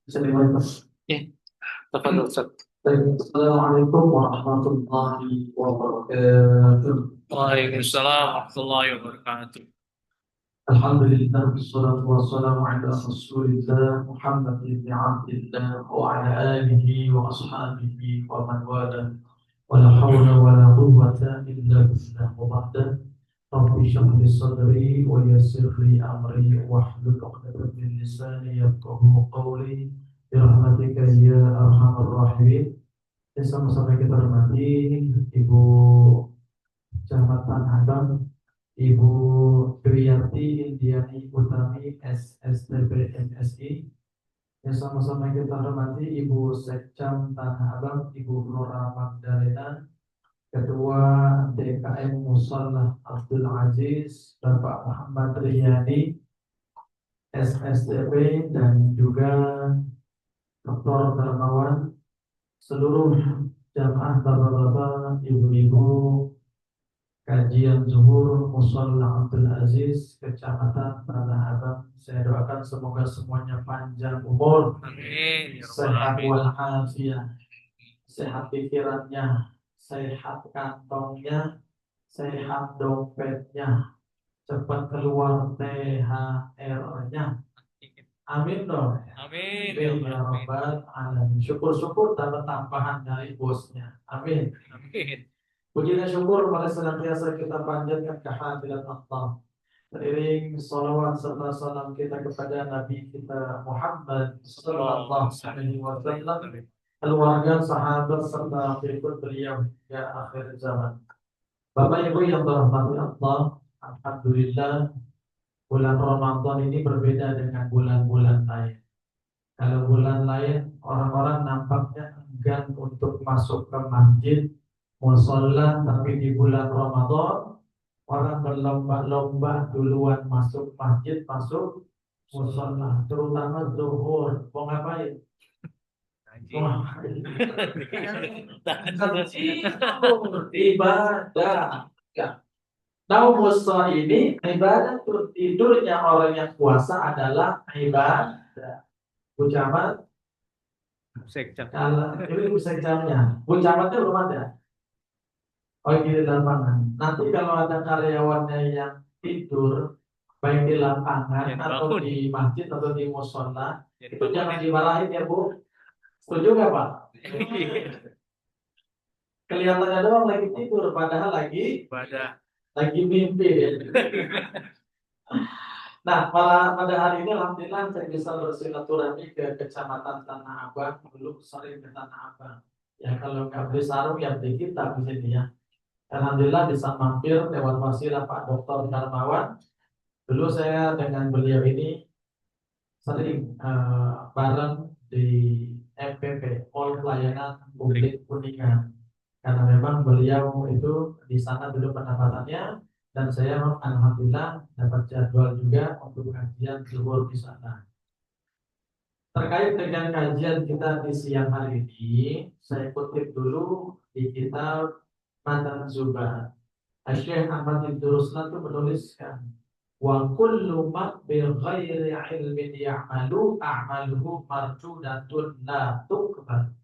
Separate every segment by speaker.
Speaker 1: Assalamualaikum. Ya, tafadhol Ustaz. Assalamualaikum warahmatullahi wabarakatuh. Waalaikumsalam warahmatullahi wabarakatuh. Alhamdulillah wassalatu wassalamu ala Rasulillah Muhammad ibn Abdillah wa ala alihi wa ashabihi wa man wala wa la hawla wa la quwwata illa billah wa ba'da. Rabbi shrah li sadri wa yassir li amri wahlul 'uqdatam min lisani yafqahu qawli bi rahmatika ya arhamar rahimin. Yang sama-sama kita hormati Ibu Camat Tanah, Ibu Dwiyati Indiani Utami SSTB MSI. Yang sama-sama kita hormati Ibu Sekcam Tanah Abang, Ibu Flora Magdalena, Ketua DKM Musalla Abdul Aziz, Bapak Muhammad Riyadi SSTB, dan juga Dr. Darmawan, seluruh jamaah bapak-bapak, ibu-ibu kajian zuhur Musalla Abdul Aziz, Kecamatan Tanah Abang. Saya doakan semoga semuanya panjang umur, amin, sehat walafiat, sehat pikirannya, sehat kantongnya, sehat dompetnya, cepat keluar THR-nya. Amin dong. Amin ya rabbal alamin. Syukur-syukur dapat tambahan dari bosnya. Amin. Amin. Puji dan syukur pada senantiasa kita panjatkan kehadirat Allah. Teriring salawat serta salam kita kepada Nabi kita Muhammad sallallahu alaihi wasallam, keluarga, sahabat serta pengikut beliau hingga akhir zaman. Bapak Ibu yang dirahmati Allah, alhamdulillah bulan Ramadan ini berbeda dengan bulan-bulan lain. Kalau bulan lain orang-orang nampaknya enggan untuk masuk ke masjid, musola, tapi di bulan Ramadan orang berlomba-lomba duluan masuk masjid, masuk musola, terutama zuhur. Mau ngapain? Mau ngapain? Ibadah. Tahu musola ini ibadah, tidurnya orang yang puasa adalah ibadah. Bucamat, kalau ini bisa jamnya, bucamatnya belum ada. Oh, di lapangan. Nanti kalau ada karyawannya yang tidur, baik di lapangan atau di masjid atau di musola, itu jangan dimarahin ya Bu. Setuju nggak Pak? Kelihatannya doang lagi tidur, padahal lagi mimpi. Nah, pada hari ini alhamdulillah saya bisa bersilaturahmi ke Kecamatan Tanah Abang, dulu sering ke Tanah Abang. Ya kalau nggak beli sarung ya beli kita di sini ya. Alhamdulillah bisa mampir lewat wasilah Pak Dr. Darmawan. Dulu saya dengan beliau ini sering bareng di MPP, Mall Pelayanan Publik Kuningan. Karena memang beliau itu di sana dulu pendapatannya, dan saya alhamdulillah dapat jadwal juga untuk kajian zuhur di sana. Terkait dengan kajian kita di siang hari ini, saya kutip dulu di kitab Matan Zubat. Syekh Ahmad bin Ruslan itu menuliskan, wa kullu man bi ghairi ilmin ya'malu a'maluhu marjudatun la tuqbal.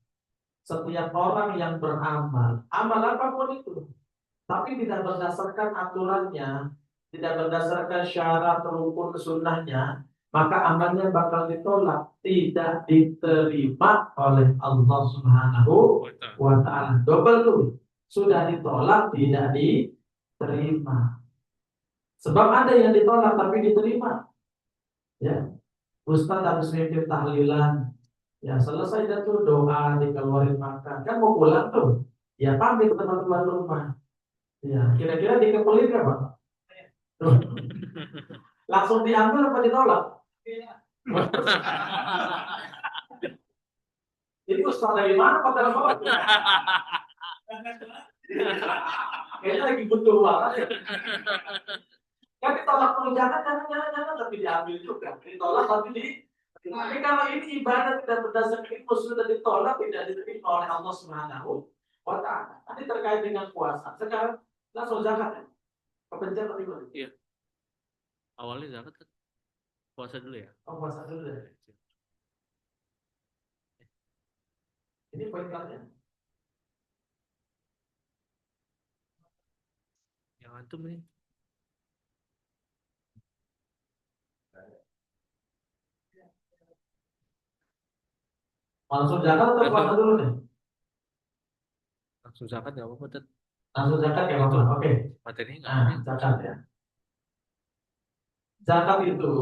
Speaker 1: Setiap orang yang beramal, amal apapun itu, tapi tidak berdasarkan aturannya, tidak berdasarkan syarat rukun sunnahnya, maka amalnya bakal ditolak, tidak diterima oleh Allah Subhanahu wa ta'ala. Double tuh, sudah ditolak, tidak diterima. Sebab ada yang ditolak tapi diterima. Ya, Ustaz habis mimpin tahlilan, ya selesai dah tuh doa, dikeluarin makan, kan mau pulang tuh, ya pamit ke teman-teman rumah. Ya, kira-kira dikepelin nggak Pak? Tuh. Langsung diambil apa ditolak? Jadi ustaz dari mana Pak telepon? Kayaknya lagi butuh banget. Kan ditolak terus, jangan, tapi diambil juga. Ditolak tapi tapi kalau ini ibadah tidak berdasarkan ilmu sudah ditolak, tidak diterima oleh Allah Subhanahu wa Ta'ala. Nanti terkait dengan puasa. Sekarang langsung zakat ya. Kepencet tadi gimana?
Speaker 2: Iya. Awalnya zakat kan puasa dulu ya.
Speaker 1: Oh, puasa dulu ya. Ini poin kalian.
Speaker 2: Yang antum nih.
Speaker 1: Langsung zakat atau puasa dulu nih?
Speaker 2: Langsung zakat nggak apa-apa, Tet.
Speaker 1: Langsung zakat ya, Bapak. Oke.
Speaker 2: Materinya nggak
Speaker 1: Nah, zakat ya. Zakat itu,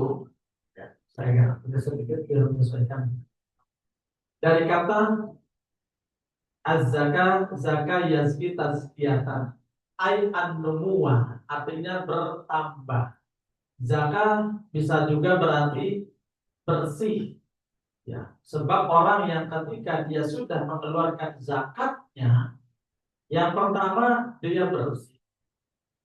Speaker 1: ya, saya agak sedikit biar menyesuaikan. Dari kata az-zaka, zaka yazki tazkiyatan. Ay an-numuwa, artinya bertambah. Zaka bisa juga berarti bersih. Ya, sebab orang yang ketika dia sudah mengeluarkan zakatnya, yang pertama dia bersih.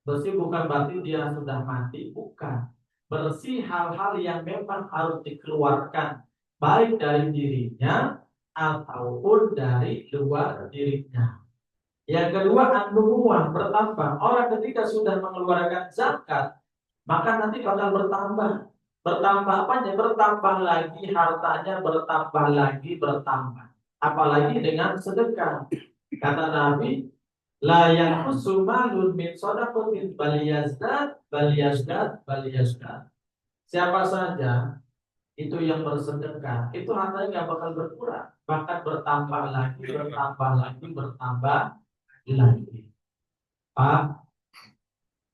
Speaker 1: Bersih bukan berarti dia sudah mati, bukan. Bersih hal-hal yang memang harus dikeluarkan, baik dari dirinya ataupun dari luar dirinya. Yang kedua, an-numuwah, bertambah. Orang ketika sudah mengeluarkan zakat, maka nanti bakal bertambah. Bertambah apanya? Bertambah lagi hartanya, bertambah lagi, bertambah. Apalagi dengan sedekah. Kata Nabi, la yanqusu malun min shadaqatin bal yazdad bal yazdad bal yazdad. Siapa saja itu yang bersedekah, itu hartanya nggak bakal berkurang, bahkan bertambah lagi, bertambah lagi, bertambah lagi. Pak,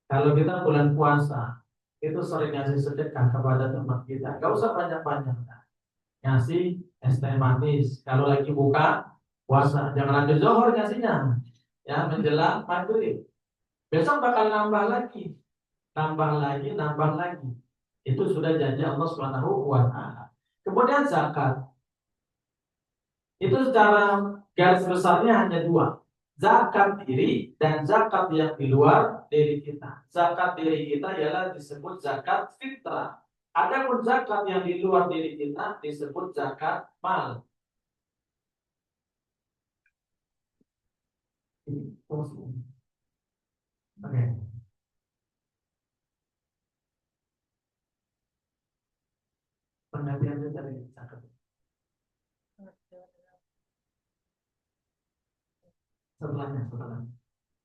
Speaker 1: kalau kita bulan puasa itu sering ngasih sedekah kepada teman kita, gak usah banyak-banyak, ngasih es teh manis. Kalau lagi buka puasa, jangan lanjut zohor ngasihnya, ya menjelang maghrib. Besok bakal nambah lagi, nambah lagi, nambah lagi. Itu sudah janji Allah Subhanahu wa Ta'ala. Kemudian zakat, itu secara garis besarnya hanya dua. Zakat diri dan zakat yang di luar diri kita. Zakat diri kita ialah disebut zakat fitrah. Adapun zakat yang di luar diri kita disebut zakat mal. Oke. Pengertiannya dari zakat. Setelahnya.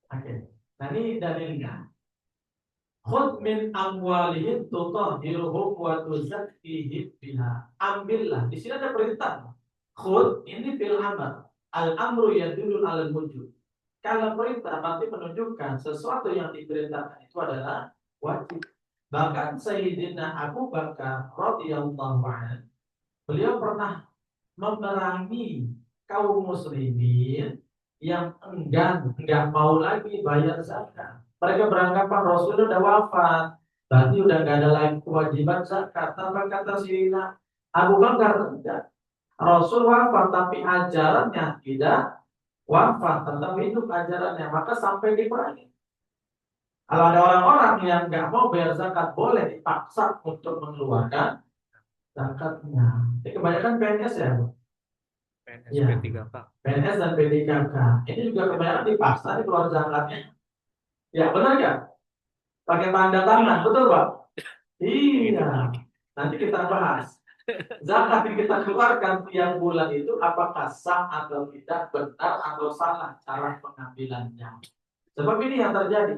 Speaker 1: Oke. Nah ini dalilnya. Khud min amwalihim tutahhiruhum wa tuzakkihim biha. Ambillah. Di sini ada perintah. Khud ini fil amr. Al-amru yadullu alal wujub. Kalau perintah berarti menunjukkan sesuatu yang diperintahkan itu adalah wajib. Bahkan Sayyidina Abu Bakar radhiyallahu anhu, beliau pernah memerangi kaum muslimin yang enggak mau lagi bayar zakat. Mereka beranggapan Rasul sudah wafat, berarti udah enggak ada lagi kewajiban zakat. Tanpa kata Sayyidina Abu Bakar, tidak. Rasul wafat tapi ajarannya tidak wafat, tetap hidup ajarannya, maka sampai diperangi. Kalau ada orang-orang yang nggak mau bayar zakat, boleh dipaksa untuk mengeluarkan zakatnya. Ini kebanyakan PNS ya, Bu?
Speaker 2: PNS,
Speaker 1: Ya.
Speaker 2: P3K.
Speaker 1: PNS dan P3K. Ini juga kebanyakan dipaksa di keluar zakatnya. Ya, benar nggak? Pakai tanda tangan, betul, Pak? Iya. Nanti kita bahas. Zakat yang kita keluarkan tiap bulan itu apakah sah atau tidak, benar atau salah cara pengambilannya. Sebab ini yang terjadi.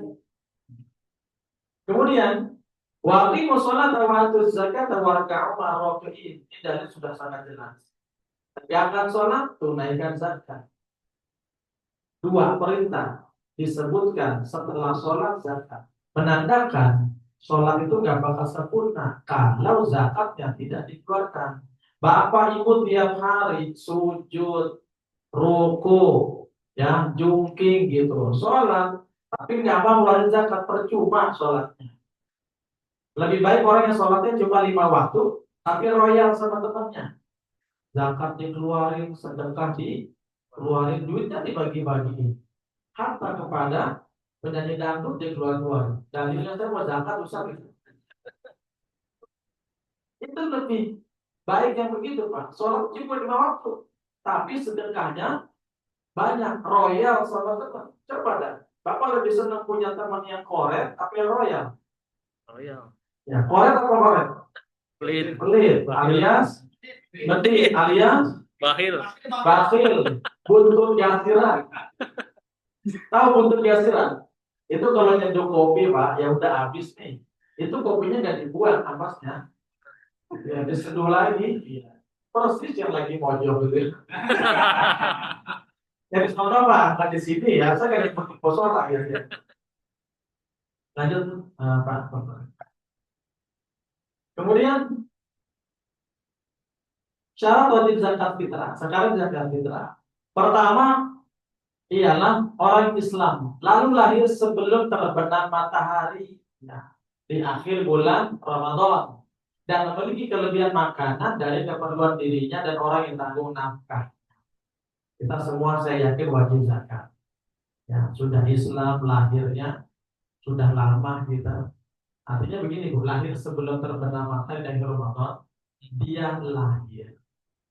Speaker 1: Kemudian, waqimus sholata wa atuz zakata warka'u ma'ar raki'in. Ini dalil sudah sangat jelas. Tegakkan sholat, tunaikan zakat. Dua perintah disebutkan setelah sholat zakat. Menandakan sholat itu nggak bakal sempurna kalau zakatnya tidak dikeluarkan. Bapak ibu tiap hari sujud, ruku, ya jungking gitu, sholat, tapi nggak mau ngeluarin zakat, percuma sholatnya. Lebih baik orang yang sholatnya cuma 5 waktu, Tapi royal sama temannya. Zakat dikeluarin, sedekah dikeluarin, duitnya dibagi-bagi. Harta kepada penyanyi dangdut dikeluarin. Dalilnya saya mau zakat usah gitu. Itu lebih baik yang begitu Pak. Sholat cuma 5 waktu. Tapi sedekahnya banyak, royal sama teman. Coba dah. Bapak lebih senang punya teman yang koret tapi yang royal.
Speaker 2: Royal.
Speaker 1: Ya, koret apa koret?
Speaker 2: Pelit.
Speaker 1: Pelit alias medit alias
Speaker 2: Bahil.
Speaker 1: bakhil, buntut gasiran. Tahu buntut gasiran? Itu kalau nyeduh kopi Pak, ya udah habis nih. Itu kopinya nggak dibuang ampasnya, ya diseduh lagi. Iya. Persis yang lagi mojok gitu. Jadi sono Pak, nggak di sini ya. Saya nggak di Posola ya. Lanjut Pak. Kemudian syarat wajib zakat fitrah. Sekarang zakat fitrah. Pertama ialah orang Islam lalu lahir sebelum terbenam matahari, ya, di akhir bulan Ramadan dan memiliki kelebihan makanan dari keperluan dirinya dan orang yang tanggung nafkah. Kita semua saya yakin wajib zakat. Ya, sudah Islam lahirnya sudah lama kita. Artinya begini Bu, lahir sebelum terbenam matahari dari Ramadan, dia lahir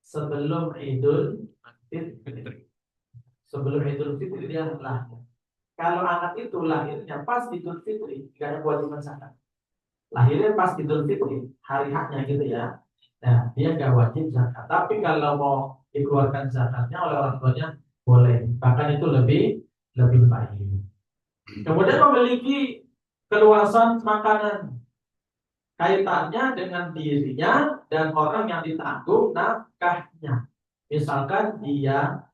Speaker 1: sebelum Idul Fitri. Sebelum Idul Fitri dia lahir. Kalau anak itu lahirnya pas Idul Fitri, tidak ada kewajiban zakat. Lahirnya pas Idul Fitri, hari haknya gitu ya. Nah, dia nggak wajib zakat. Tapi kalau mau dikeluarkan zakatnya oleh orang tuanya, boleh. Bahkan itu lebih baik. Kemudian memiliki keluasan makanan. Kaitannya dengan dirinya dan orang yang ditanggung nafkahnya. Misalkan dia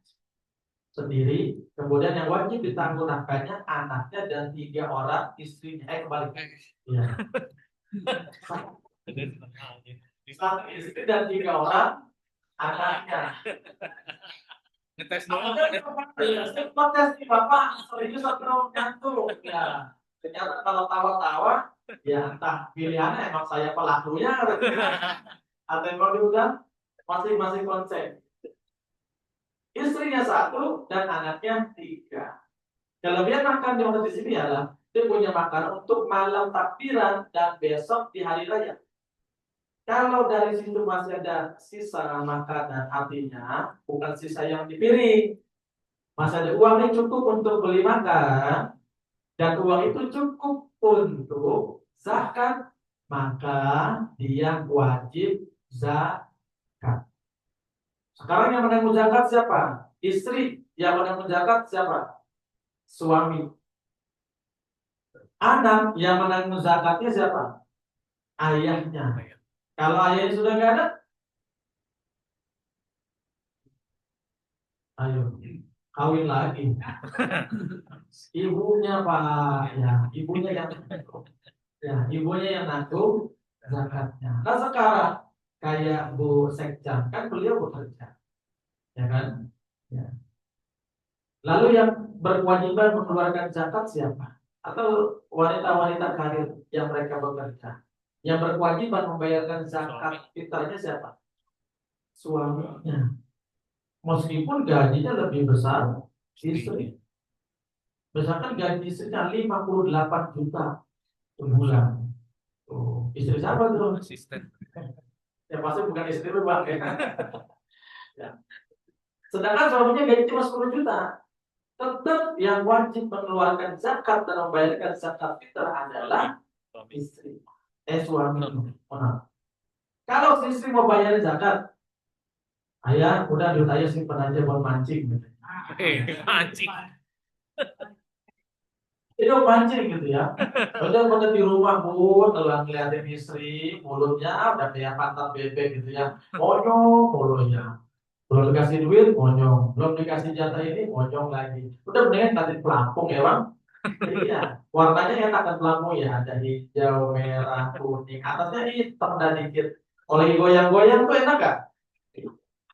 Speaker 1: sendiri, kemudian yang wajib ditanggung nafkahnya anaknya dan 3 orang istrinya. Kembali. Ya. Satu istri dan 3 orang anaknya.
Speaker 2: Ngetes doang.
Speaker 1: Ngetes nih Bapak, serius atau ngantuk? Ya. Ternyata kalau tawa-tawa, ya entah pilihannya emang saya pelakunya atau emang udah masing-masing konsep. Istrinya 1 dan anaknya 3. Kelebihan makan yang ada di sini adalah dia punya makanan untuk malam takbiran dan besok di hari raya. Kalau dari situ masih ada sisa makanan, artinya bukan sisa yang di piring, masih ada uang yang cukup untuk beli makan dan uang itu cukup untuk zakat, maka dia wajib zakat. Sekarang yang menanggung zakat siapa? Istri. Yang menanggung zakat siapa? Suami. Anak yang menanggung zakatnya siapa? Ayahnya. Kalau ayahnya sudah nggak ada, ayo kawin lagi. Ibunya Pak, ya ibunya yang nanggung zakatnya. Nah sekarang kayak Bu Sekjan kan beliau bekerja, ya kan? Ya. Lalu yang berkewajiban mengeluarkan zakat siapa? Atau wanita-wanita karir yang mereka bekerja? Yang berkewajiban membayarkan zakat fitrahnya siapa? Suaminya. Meskipun gajinya lebih besar istri. Misalkan gaji istrinya 58 juta sebulan. Oh, istri siapa tuh?
Speaker 2: Asisten.
Speaker 1: Ya pasti bukan istri lu Bang ya. Ya. Sedangkan suaminya gaji cuma 10 juta. Tetap yang wajib mengeluarkan zakat dan membayarkan zakat fitrah adalah istri. Suami. Maaf. Kalau si istri mau bayarin zakat, ayah udah duit ayah simpan aja buat mancing gitu.
Speaker 2: Mancing.
Speaker 1: Itu mancing gitu ya. Udah pada di rumah Bu, kalau ngeliatin istri, mulutnya udah kayak pantat bebek gitu ya. Monyong mulutnya. Belum dikasih duit, monyong. Belum dikasih jatah ini, monyong lagi. Udah mendingan kasih pelampung ya Bang. Iya, warnanya enak kan pelampung ya. Ada hijau, merah, kuning. Atasnya hitam dan dikit. Kalau goyang-goyang tuh enak gak?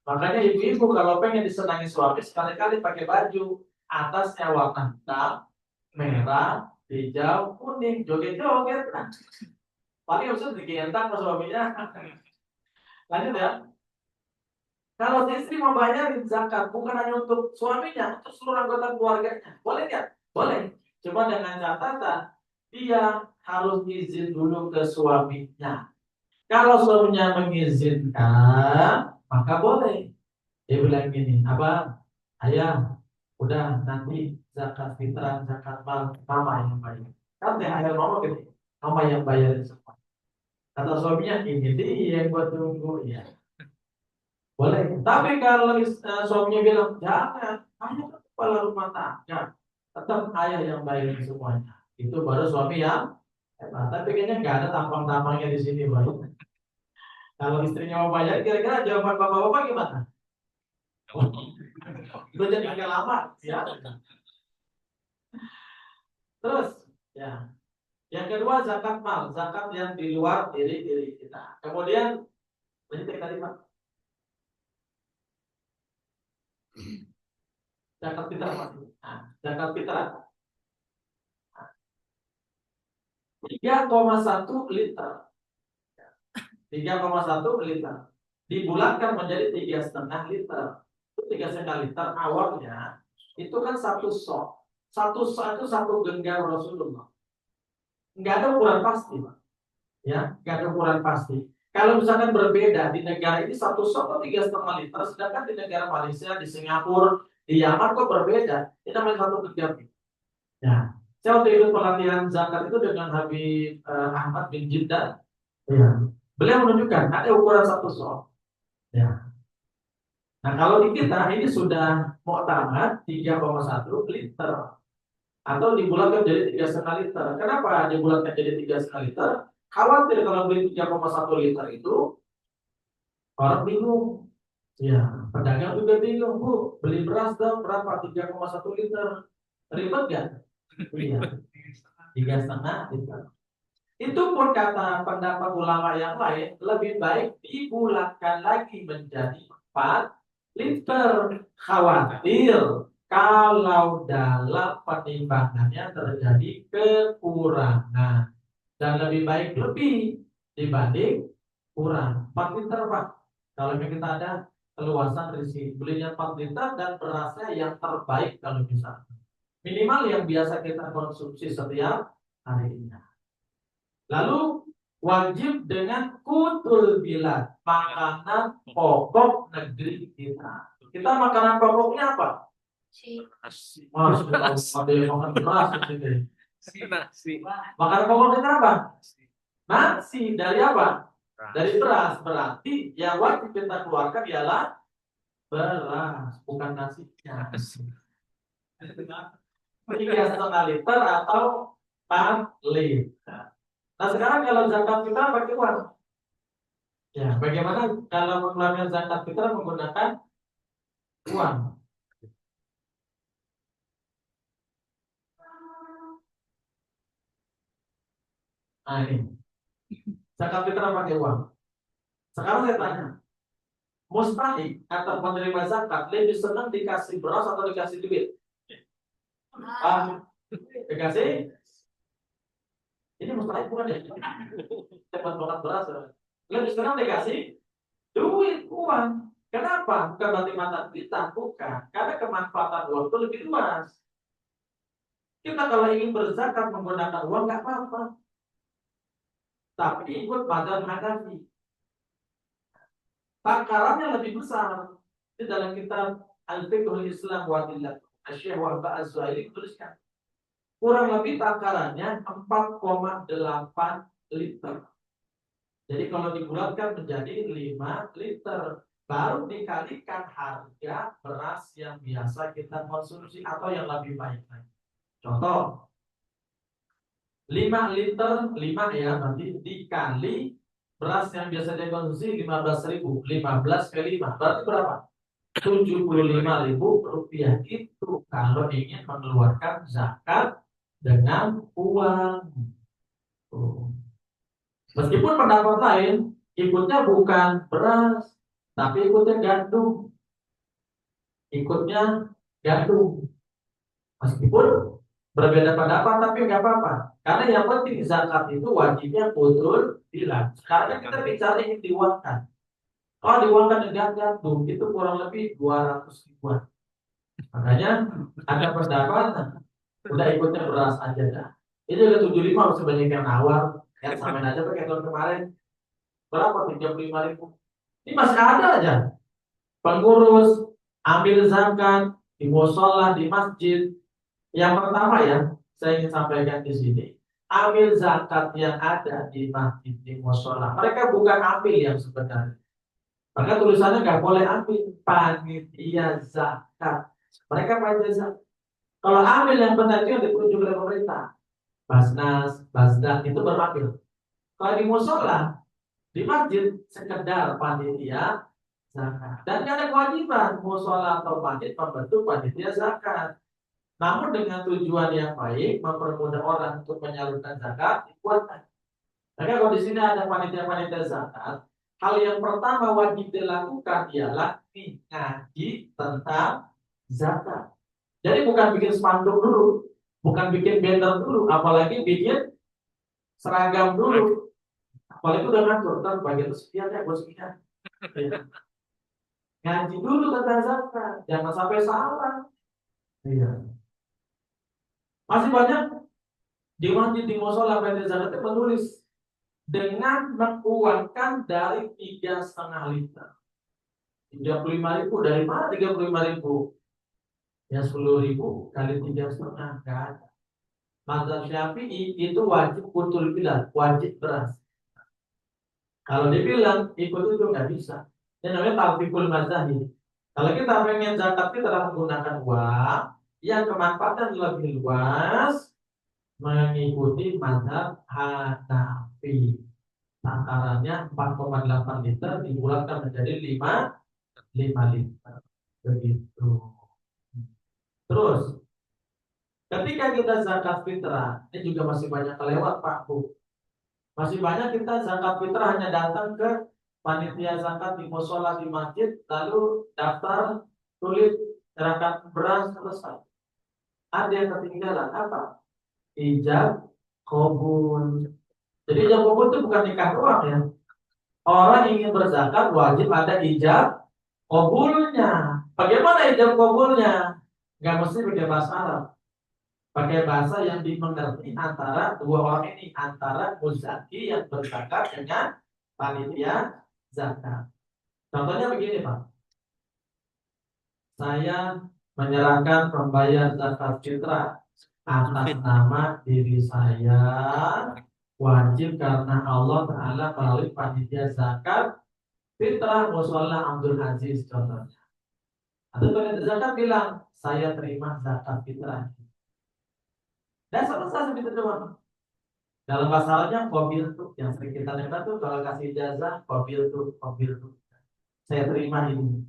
Speaker 1: Makanya ibu-ibu kalau pengen disenangi suami sekali-kali pakai baju atasnya warna hitam, merah, hijau, kuning, joget-joget. Paling harusnya digentang sama suaminya. Lanjut ya. Kalau si istri mau bayarin zakat bukan hanya untuk suaminya, untuk seluruh anggota keluarganya, boleh nggak? Boleh. Cuma dengan catatan dia harus izin dulu ke suaminya. Kalau suaminya mengizinkan, maka boleh. Dia bilang gini, apa? Ayah, udah nanti zakat fitrah, zakat mal, mama yang bayar. Kan THR mama gitu, mama yang bayarin semua. Kata suaminya, ini dia yang gua tunggu ya. Boleh. Tapi kalau suaminya bilang, jangan, ayah kan kepala rumah tangga. Tetap ayah yang bayarin semuanya. Itu baru suami yang hebat. Tapi kayaknya nggak ada tampang-tampangnya di sini, Bang. Kalau istrinya mau bayar, kira-kira jawaban bapak-bapak gimana? Itu jadi agak lama, ya. Terus, ya. Yang kedua zakat mal, zakat yang di luar diri kita. Kemudian, lanjut tadi Pak. Zakat fitrah Pak. Nah, zakat fitrah 3,1 liter. 3,1 liter. Dibulatkan menjadi 3,5 liter. Itu 3,5 liter awalnya itu kan satu sok. Satu sok itu satu genggam Rasulullah. Nggak ada ukuran pasti, Pak. Ya, nggak ada ukuran pasti. Kalau misalkan berbeda di negara ini satu sok 3,5 liter, sedangkan di negara Malaysia, di Singapura, di Yaman kok berbeda. Ini namanya satu genggam. Ya, saya waktu ikut pelatihan zakat itu dengan Habib Ahmad bin Jiddah. Ya. Beliau menunjukkan ada ukuran satu sok. Ya. Nah kalau di kita ini sudah muktamad 3,1 liter atau dibulatkan jadi 3,5 liter. Kenapa dibulatkan jadi 3,5 liter? Khawatir kalau beli 3,1 liter itu orang bingung. Ya, pedagang juga bingung, Bu, beli beras dong berapa? 3,1 liter. Ribet gak? Iya, 3,5 liter. Itu pun kata pendapat ulama yang lain lebih baik dibulatkan lagi menjadi 4 liter. Khawatir kalau dalam penimbangannya terjadi kekurangan dan lebih baik lebih dibanding kurang. 4 liter Pak. Kalau kita ada keluasan rezeki belinya 4 liter dan berasnya yang terbaik kalau bisa. Minimal yang biasa kita konsumsi setiap harinya. Lalu wajib dengan kutul bilad, makanan pokok negeri kita. Kita makanan pokoknya apa?
Speaker 2: Nasi.
Speaker 1: Ada yang makan beras di sini.
Speaker 2: Nasi.
Speaker 1: Makanan pokok kita apa? Nasi dari apa?
Speaker 2: Beras.
Speaker 1: Dari beras. Berarti yang wajib kita keluarkan ialah beras, bukan nasinya. 3,5 liter atau 4 liter. Nah sekarang kalau zakat fitrah pakai uang. Ya, bagaimana kalau mengeluarkan zakat fitrah menggunakan uang? Nah ini, zakat fitrah pakai uang. Sekarang saya tanya, mustahik atau penerima zakat lebih senang dikasih beras atau dikasih duit? Dikasih? Ini mustahik bukan ya? Cepat banget beras. Lebih senang dikasih duit, uang. Kenapa? Bukan berarti manfaat kita, bukan. Karena kemanfaatan uang itu lebih luas. Kita kalau ingin berzakat menggunakan uang nggak apa-apa, tapi ikut mazhab Hanafi. Takarannya lebih besar. Di dalam kitab Al-Fiqhul Islam wa Adillah, Asy-Syaikh Wahbah Az-Zuhaili tuliskan kurang lebih takarannya 4,8 liter. Jadi kalau dibulatkan menjadi 5 liter, baru dikalikan harga beras yang biasa kita konsumsi atau yang lebih baik lagi. Contoh, 5 liter, 5 ya, nanti dikali beras yang biasa dikonsumsi 15.000, 15 kali 5, berarti berapa? 75.000 rupiah. Itu kalau ingin mengeluarkan zakat dengan uang. Meskipun pendapat lain, ikutnya bukan beras, tapi ikutnya gandum. Ikutnya gandum. Meskipun berbeda pendapat, tapi nggak apa-apa. Karena yang penting zakat itu wajibnya betul bilang. Sekarang kita bicara ingin diuangkan. Kalau diuangkan dengan jantung itu kurang lebih 200 ribuan. Makanya ada pendapat udah ikutnya beras aja dah. Itu udah 75 masih banyak yang nawar. Ya samain aja pakai tahun kemarin. Berapa? 35 ribu. Ini masih ada aja. Pengurus ambil zakat di musola, di masjid. Yang pertama ya, saya ingin sampaikan di sini. Ambil zakat yang ada di masjid, di musola. Mereka bukan ambil yang sebenarnya. Maka tulisannya nggak boleh ambil panitia zakat. Mereka panitia zakat. Kalau ambil yang benar itu yang ditunjuk oleh pemerintah. Basnas, Basda itu berambil. Kalau di musola, di masjid sekedar panitia zakat. Dan tidak ada kewajiban musola atau masjid membentuk panitia zakat. Namun dengan tujuan yang baik, mempermudah orang untuk menyalurkan zakat, dibuatkan. Maka kalau di sini ada panitia-panitia zakat, hal yang pertama wajib dilakukan ialah ngaji tentang zakat. Jadi bukan bikin spanduk dulu, bukan bikin banner dulu, apalagi bikin seragam dulu. Apalagi udah ngatur, kan bagian itu sekian ya, gue sekian. Ya. Ngaji dulu tentang zakat, jangan sampai salah. Iya. Masih banyak di masjid di musola panitia zakat itu menulis dengan menguangkan dari 3,5 liter. 35 ribu dari mana 35 ribu? Ya 10 ribu kali 3,5 nggak ada. Mazhab Syafi'i itu wajib putul bilal, wajib beras. Kalau dibilang ikut itu nggak bisa. Ini namanya talfikul mazhab. Kalau kita pengen zakat fitrah menggunakan uang yang kemanfaatan lebih luas, mengikuti mazhab Hanafi. Takarannya 4,8 liter dibulatkan menjadi 5 liter. Begitu. Terus, ketika kita zakat fitrah, ini juga masih banyak kelewat Pak Bu. Masih banyak kita zakat fitrah hanya datang ke panitia zakat di musola di masjid, lalu daftar, tulis, serahkan beras, selesai. Ada yang ketinggalan apa? Ijab kabul. Jadi ijab kabul itu bukan nikah doang ya. Orang ingin berzakat wajib ada ijab kabulnya. Bagaimana ijab kabulnya? Gak mesti pakai bahasa Arab. Pakai bahasa yang dimengerti antara dua orang ini, antara muzaki yang berzakat dengan panitia zakat. Contohnya begini Pak, saya menyerahkan pembayar zakat fitrah atas nama diri saya, wajib karena Allah Ta'ala melalui panitia zakat fitrah musola Abdul Aziz contohnya. Atau panitia zakat bilang, saya terima zakat fitrah. Dan selesai seperti itu doang. Dalam bahasa Arabnya qabil tuh, yang sering kita dengar tuh kalau kasih ijazah qabil tuh, qabil tuh. Saya terima ini.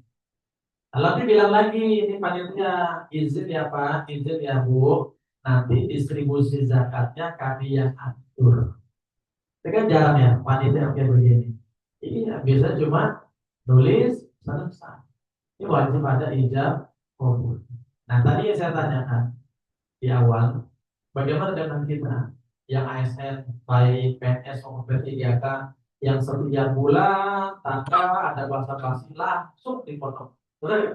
Speaker 1: Lalu bilang lagi ini panitia izin ya Pak, izin ya Bu. Nanti distribusi zakatnya kami yang atur. Itu kan jarang ya panitia kayak begini. Iya, biasa cuma nulis selesai. Ini wajib ada ijab kabul. Nah tadi yang saya tanyakan di awal, bagaimana dengan kita yang ASN, baik PNS maupun P3K, yang setiap bulan tanpa ada basa-basi langsung dipotong, betul ya?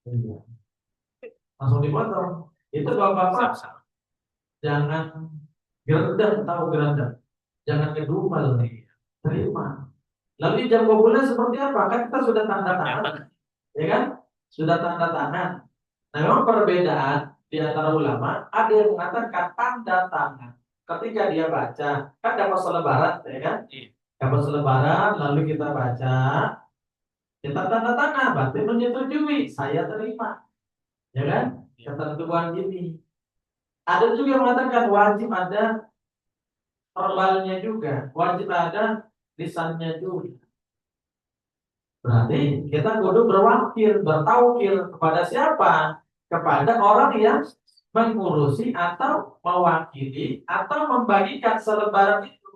Speaker 1: Iya. Langsung dipotong. Itu bapak-bapak jangan gerendam, tahu gerendam, jangan ngedumel nih, terima. Lalu jam kabulnya seperti apa? Kan kita sudah tanda tangan, ya kan? Sudah tanda tangan. Nah, memang perbedaan di antara ulama, ada yang mengatakan tanda tangan. Ketika dia baca, kan dapat selebaran, ya kan? Dapat selebaran, lalu kita baca, kita tanda tangan, berarti menyetujui, saya terima, ya kan? Ketentuan ini. Ada juga yang mengatakan wajib ada verbalnya juga, wajib ada lisannya juga. Berarti kita kudu berwakil, bertawakil kepada siapa? Kepada orang yang mengurusi atau mewakili atau membagikan selebaran itu.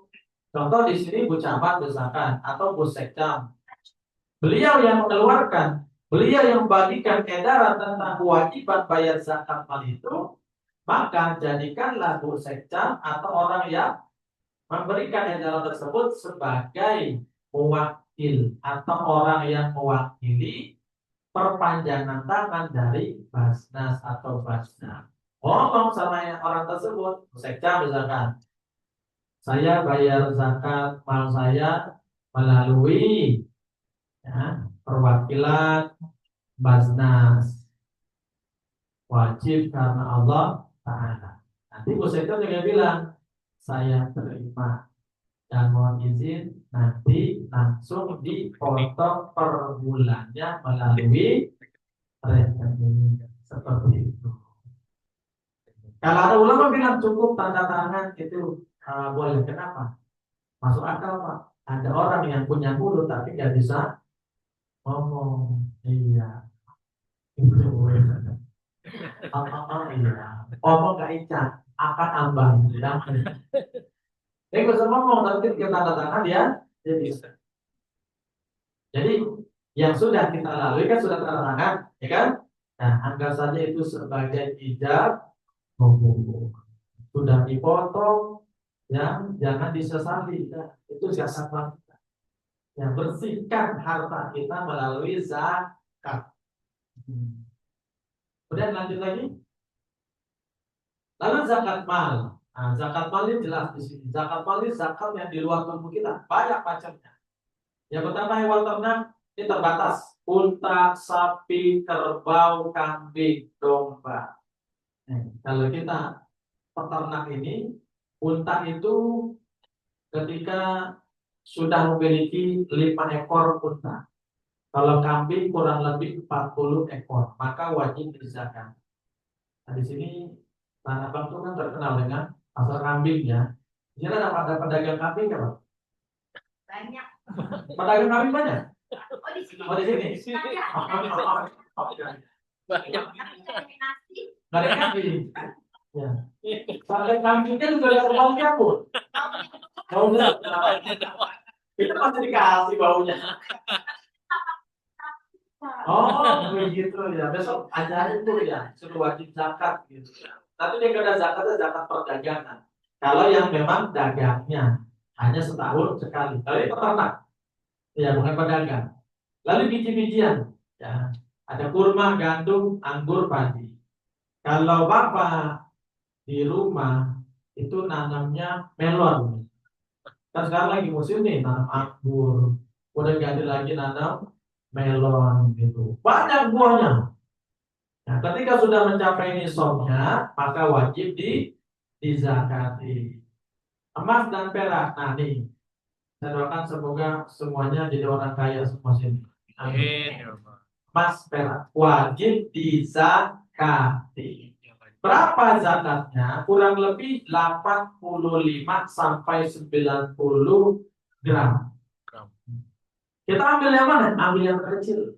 Speaker 1: Contoh di sini Bu Camat misalkan atau Bu Sekcam. Beliau yang mengeluarkan, beliau yang membagikan edaran tentang kewajiban bayar zakat mal itu, maka jadikanlah Bu Sekcam atau orang yang memberikan edaran tersebut sebagai mewakili wakil atau orang yang mewakili perpanjangan tangan dari Basnas atau Basnas. Ngomong sama orang tersebut, sekda misalkan, saya bayar zakat mal saya melalui perwakilan Basnas, wajib karena Allah Ta'ala. Nanti Bu Sekda juga bilang, saya terima dan mohon izin nanti langsung dipotong per bulannya melalui rekening seperti itu. Kalau ada ulama bilang cukup tanda tangan itu boleh, kenapa? Masuk akal Pak. Ada orang yang punya mulut tapi nggak bisa ngomong. Iya. Iya. Ngomong nggak icat, akan ambang. Dia bisa ngomong tapi kita tanda tangan dia bisa. Jadi yang sudah kita lalui kan sudah tanda tangan, ya kan? Nah, anggap saja itu sebagai ijab kabul. Sudah dipotong, ya jangan disesali. Ya. Itu zakat kita. Ya, bersihkan harta kita melalui zakat. Kemudian lanjut lagi. Lalu zakat mal. Nah, zakat mal ini jelas di sini. Zakat mal ini zakat yang di luar tubuh kita, banyak macamnya. Yang pertama hewan ternak ini terbatas. Unta, sapi, kerbau, kambing, domba. Kalau kita peternak ini, unta itu ketika sudah memiliki 5 ekor unta. Kalau kambing kurang lebih 40 ekor, maka wajib dizakat. Nah, di sini Tanah Abang itu kan terkenal dengan pasar kambing ya. Di sini ada pedagang kambing kan, Pak?
Speaker 3: Banyak.
Speaker 1: Pedagang kambing banyak.
Speaker 3: Oh di sini.
Speaker 1: Oh di sini.
Speaker 2: Banyak.
Speaker 1: Nggak ada kambing. Ya. Pakai kambingnya juga ada baunya pun. Baunya. Itu pasti dikasih baunya. Oh begitu ya. Besok ajarin tuh ya, suruh wajib zakat gitu. Tapi dia nggak ada zakatnya, zakat perdagangan. Kalau yang memang dagangnya hanya setahun sekali. Kalau ini peternak, ya bukan pedagang. Lalu biji-bijian, ya ada kurma, gandum, anggur, padi. Kalau bapak di rumah itu nanamnya melon. Kan sekarang lagi musim nih nanam anggur. Udah ganti lagi nanam melon gitu. Banyak buahnya. Nah, ketika sudah mencapai nisabnya, maka wajib dizakati. Emas dan perak. Nah, nih. Saya doakan semoga semuanya jadi orang kaya semua sini. Amin. Emas, perak wajib dizakati. Berapa zakatnya? Kurang lebih 85 sampai 90 gram. Kita ambil yang mana? Ambil yang kecil.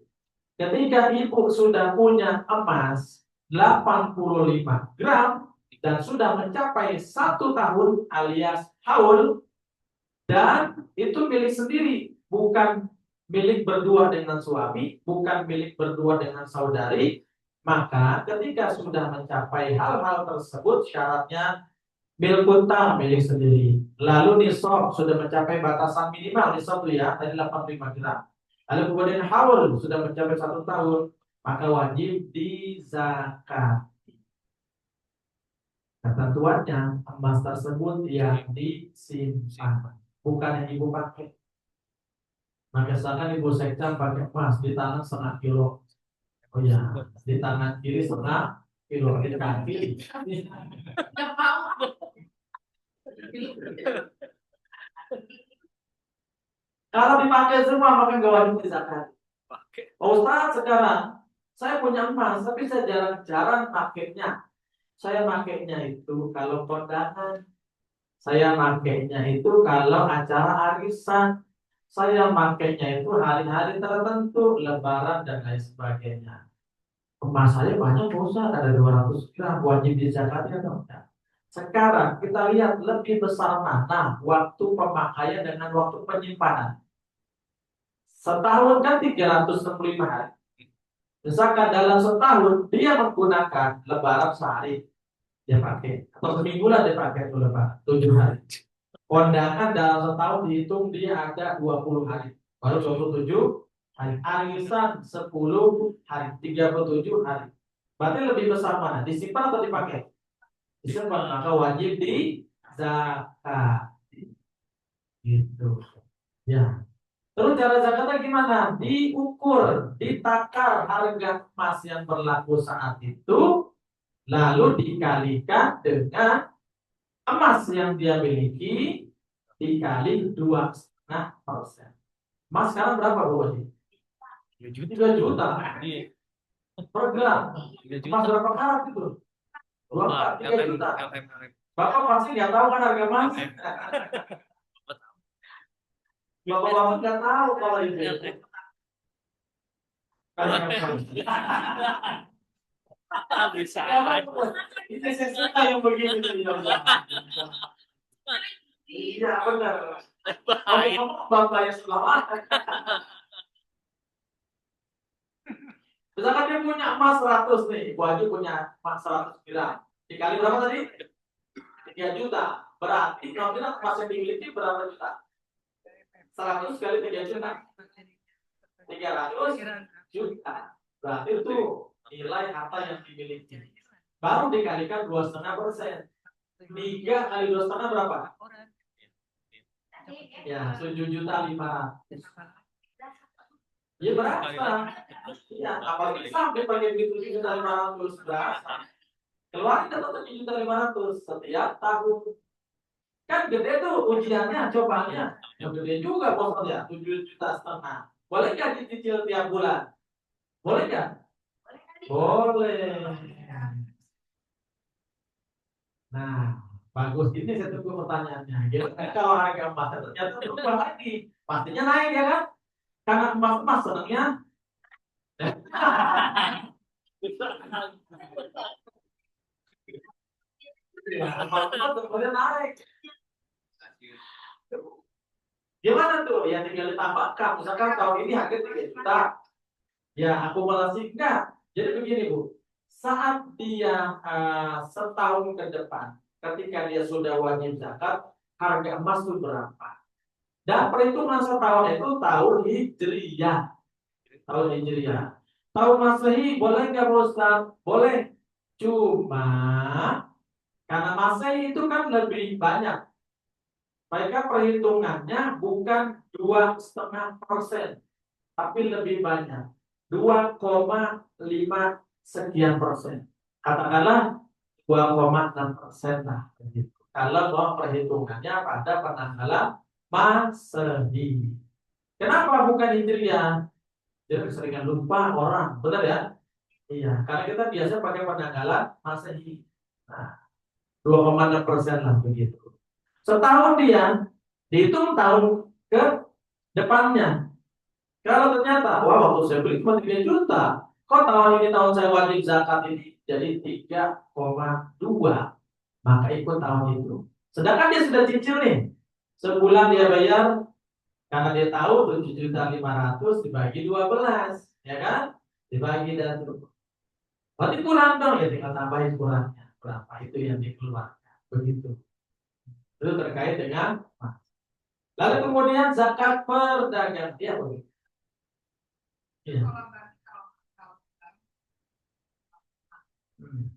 Speaker 1: Ketika ibu sudah punya emas 85 gram dan sudah mencapai 1 tahun alias haul, dan itu milik sendiri, bukan milik berdua dengan suami, bukan milik berdua dengan saudari, maka ketika sudah mencapai hal-hal tersebut syaratnya milkunta milik sendiri. Lalu nisab sudah mencapai batasan minimal nisab ya, tadi 85 gram. Lalu kemudian haul sudah mencapai 1 tahun, maka wajib dizakat. Ketentuannya emas tersebut yang disimpan, bukan yang ibu pakai. Maka misalkan ibu sekda pakai emas di tangan 1/2 kilo, oh ya, di tangan kiri 1/2 kilo, di kaki. Kalau dipakai semua maka nggak wajib dizakat. Oh, Ustaz, sekarang saya punya emas tapi saya jarang-jarang pakainya. Saya pakainya itu kalau kondangan, saya pakainya itu kalau acara arisan, saya pakainya itu hari-hari tertentu, lebaran dan lain sebagainya. Emas saya banyak Ustaz, ada 200 gram, wajib dizakati atau enggak? Sekarang kita lihat lebih besar mana waktu pemakaian dengan waktu penyimpanan. Setahun kan 365 hari. Misalkan dalam setahun dia menggunakan lebaran sehari, dia pakai, atau seminggu lah dia pakai itu lebaran 7 hari. Kondangan dalam setahun dihitung dia ada 20 hari. baru 27 hari. Arisan 10 hari, 37 hari. Berarti lebih besar mana? Disimpan atau dipakai? Disimpan, maka wajib di zakat. Gitu. Ya. Terus cara zakatnya gimana? Diukur, ditakar harga emas yang berlaku saat itu, lalu dikalikan dengan emas yang dia miliki dikali 2,5%. Emas sekarang berapa Bu Wajib? 3 juta
Speaker 2: Iya,
Speaker 1: per gram.
Speaker 2: 3
Speaker 1: Emas
Speaker 2: juta.
Speaker 1: berapa karat itu?
Speaker 2: Lupa,
Speaker 1: 3 juta.
Speaker 2: LM.
Speaker 1: Bapak pasti nggak tahu kan harga emas? Bapak-bapak nggak tahu kalau itu.
Speaker 2: Bisa
Speaker 1: Ini saya suka yang begini nih. Iya benar. Kamu bapak yang selamat. Misalkan dia punya emas 100 nih, Ibu Haji punya emas 100 gram. Dikali berapa tadi? 3 juta. Berarti kalau kita emas yang dimiliki berapa juta? 100 kali 3 juta. 300 juta. Berarti itu nilai harta yang dimiliki. Baru dikalikan 2,5%. 3 kali 2,5 berapa? Ya, 7.500.000. Ya berasa. Ya, apalagi sampai pakai begitu 7.500.000 berasa. Keluar kita 7.500.000 setiap tahun. Kan gede tuh ujiannya, cobaannya. Ya gede juga bosnya, 7,5 juta. Boleh nggak dicicil tiap bulan? Boleh nggak? Boleh. Nah, bagus. Ini saya tunggu pertanyaannya. Gimana kalau harga emas ternyata berubah lagi? Pastinya naik ya kan? Karena emas senangnya. Ya, emas tentunya naik. Gimana tuh? Ya tinggal ditambahkan. Misalkan tahun ini harga 3 juta. Ya akumulasi enggak. Jadi begini Bu. Saat dia setahun ke depan, ketika dia sudah wajib zakat, harga emas itu berapa? Dan perhitungan setahun itu tahun Hijriyah. Tahun Hijriyah. Tahun Masehi boleh nggak Pak Ustaz? Boleh. Cuma karena Masehi itu kan lebih banyak. Mereka perhitungannya bukan 2,5%, tapi lebih banyak. 2,5 sekian persen. Katakanlah 2,6% lah. Begitu. Kalau mau perhitungannya pada penanggalan Masehi. Kenapa bukan Hijriah? Jadi keseringan lupa orang, benar ya? Iya, karena kita biasa pakai penanggalan Masehi. Nah, 2,6% lah begitu. Setahun dia dihitung tahun ke depannya. Kalau ternyata, wah waktu saya beli cuma 3 juta, kok tahun ini tahun saya wajib zakat ini jadi 3,2, maka ikut tahun itu. Sedangkan dia sudah cicil nih, sebulan dia bayar, karena dia tahu 7.500.000 dibagi 12, ya kan? Dibagi dan terus. Berarti kurang dong, ya tinggal tambahin kurangnya. Berapa itu yang dikeluarkan. Begitu. Itu terkait dengan emas. Lalu kemudian zakat perdagangan. Dia begitu. Iya. Hmm.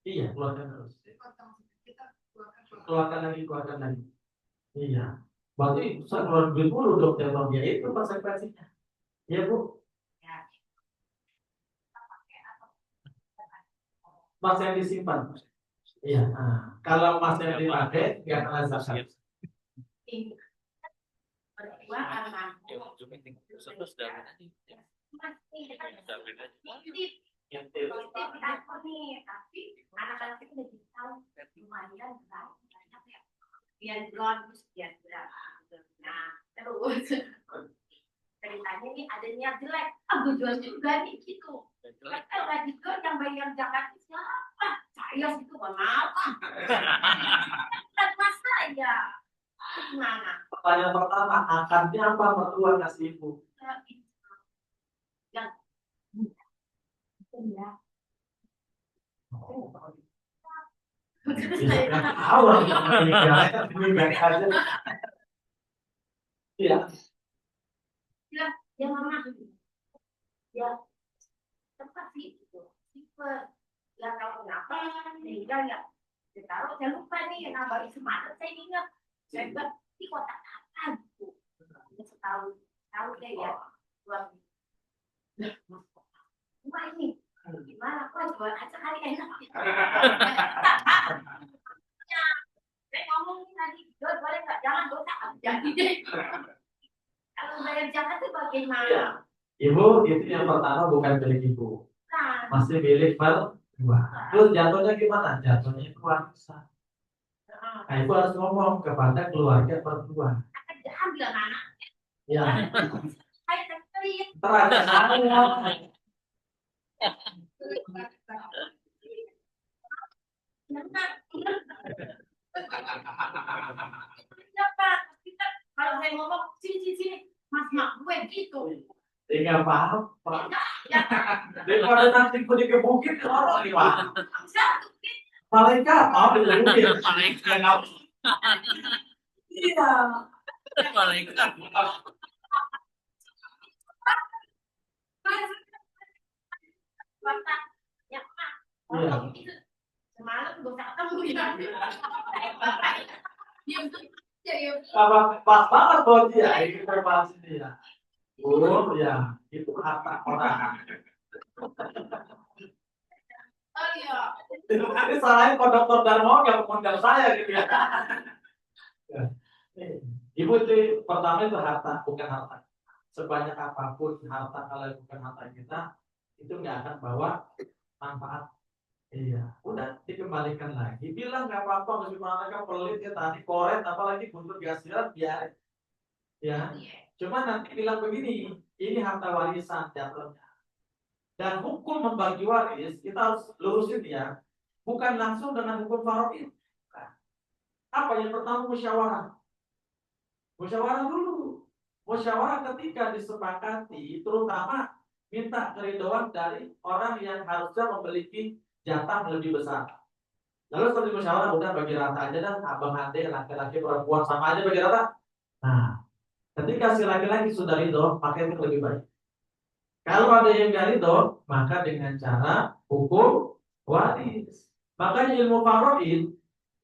Speaker 1: Iya, keluarkan terus. Keluarkan lagi. Iya. Berarti saya keluar duit dulu dong tiap tahun. Ya itu konsekuensinya. Iya Bu. Mas yang disimpan. Iya. Nah, kalau mas yang dipakai nggak kena zakat.
Speaker 3: Berdua anak tapi anak-anak itu udah tahu lumayan banyak ya biar terus biar berapa. Nah terus ceritanya nih ada niat jelek, aku jual juga nih gitu. Kalau nggak dijual yang bayar zakat siapa? Saya situ kenapa? Kan masa ya? Gimana?
Speaker 1: Pertanyaan pertama, akadnya apa mertua kasih ibu?
Speaker 3: Yang ya.
Speaker 1: Nggak tahu lah, meninggal aja. Iya.
Speaker 3: Ya mama, ya tempat sih itu. Tipe ya kalau kenapa meninggal ya. Taruh saya lupa nih nama itu mana saya ingat. Saya buat di kotak apa gitu. Tahu tahu deh ya. Buat rumah ini gimana kok jual aja kali enak. Saya ngomong tadi, Dot boleh nggak? Jangan dosa, jadi deh. Kalau bayar zakat itu bagaimana?
Speaker 1: Iya. Ibu itu yang pertama bukan milik ibu,
Speaker 3: Nah,
Speaker 1: masih milik berdua. Terus jatuhnya gimana? Jatuhnya itu warisan. Nah, ibu harus ngomong kepada keluarga berdua.
Speaker 3: akan diambil anak.
Speaker 1: Ya,
Speaker 3: Saya terkelit.
Speaker 1: terakhir saya.
Speaker 3: Kenapa? Kita kalau saya ngomong sini, mas mak gue gitu.
Speaker 1: Tidak paham, Pak.
Speaker 3: Ya,
Speaker 1: Daripada nanti aku dikebukin orang nih, Pak.
Speaker 3: satu
Speaker 1: Malaikat mau dikebukin.
Speaker 2: Malaikat.
Speaker 1: Iya.
Speaker 2: Malaikat.
Speaker 3: ya mak. Kalau itu semalam gue tak ketemu ya. Diam tuh. Ya.
Speaker 1: Apa pas banget buat dia ini informasi dia. Oh ya, itu harta orang.
Speaker 3: Oh iya.
Speaker 1: Ini salahnya Dr. Darmo nggak mengundang saya gitu ya. Ibu itu pertama itu harta, bukan harta. Sebanyak apapun harta kalau bukan harta kita, itu nggak akan bawa manfaat. Iya, udah dikembalikan lagi. Bilang nggak apa-apa, meskipun mereka pelit ya tadi koret, apalagi buntut gasiran biarin. Ya, cuma nanti bilang begini, ini harta warisan jatuhnya. Dan hukum membagi waris kita harus lurusin ya, bukan langsung dengan hukum faraid. Apa yang pertama musyawarah? Musyawarah dulu. Musyawarah ketika disepakati, terutama minta keridhaan dari orang yang harusnya memiliki jatah lebih besar. Lalu seperti musyawarah udah bagi rata aja dan abang ade laki-laki perempuan sama aja bagi rata. Nah, ketika si laki-laki sudah ridho, maka itu lebih baik. Kalau ada yang gak ridho, maka dengan cara hukum waris. Makanya ilmu faraid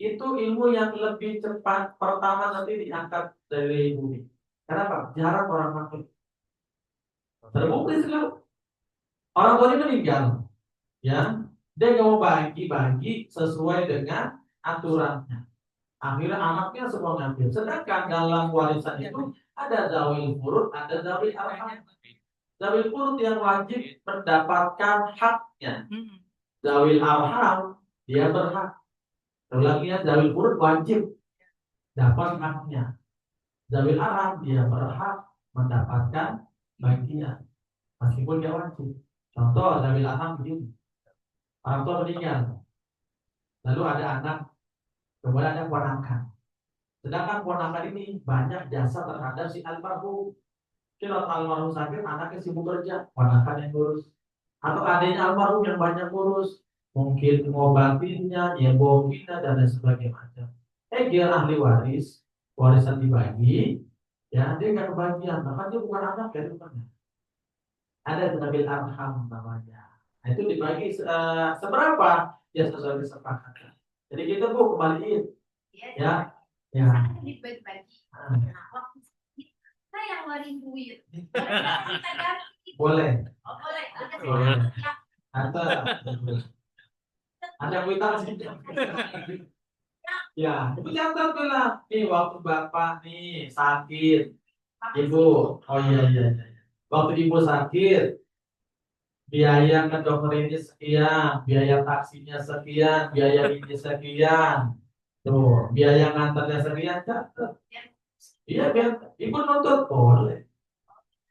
Speaker 1: itu ilmu yang lebih cepat pertama nanti diangkat dari bumi. Kenapa? Jarang orang mati. Terbukti sekarang. Orang tuanya meninggal, ya, dia nggak mau bagi-bagi sesuai dengan aturannya. Akhirnya anaknya semua ngambil. Sedangkan dalam warisan itu ada zawil furud, ada zawil arham. Zawil furud yang wajib mendapatkan haknya. Zawil arham dia berhak. Ulangnya zawil furud wajib dapat haknya. Zawil arham dia berhak mendapatkan bagian meskipun dia wajib. Contoh zawil arham begini. Orang tua meninggal, lalu ada anak, kemudian ada ponakan. Sedangkan ponakan ini banyak jasa terhadap si almarhum. Kalau almarhum sakit, anaknya sibuk kerja, ponakan yang ngurus. Atau adanya almarhum yang banyak ngurus, mungkin ngobatinnya, nyebokinnya, dan lain sebagainya. Dia ahli waris, warisan dibagi, ya dia nggak kebagian, bahkan dia bukan anak ya rupanya. Ada zabil arham namanya. Nah, itu dibagi seberapa? Ya sesuai kesepakatan. Jadi kita Bu kembaliin, ya. Ya.
Speaker 3: Dibagi-bagi. Nah, waktu kita yang ngeluarin duit.
Speaker 1: Boleh.
Speaker 3: Oh, boleh.
Speaker 1: Boleh. Ada kuitansi. Ya, itu catat tuh lah. Nih waktu bapak nih sakit, ibu. Oh iya. Waktu ibu sakit, biaya ke dokter ini sekian, biaya taksinya sekian, biaya ini sekian. Tuh, biaya ngantarnya sekian, catat. Iya, biar ibu nuntut boleh.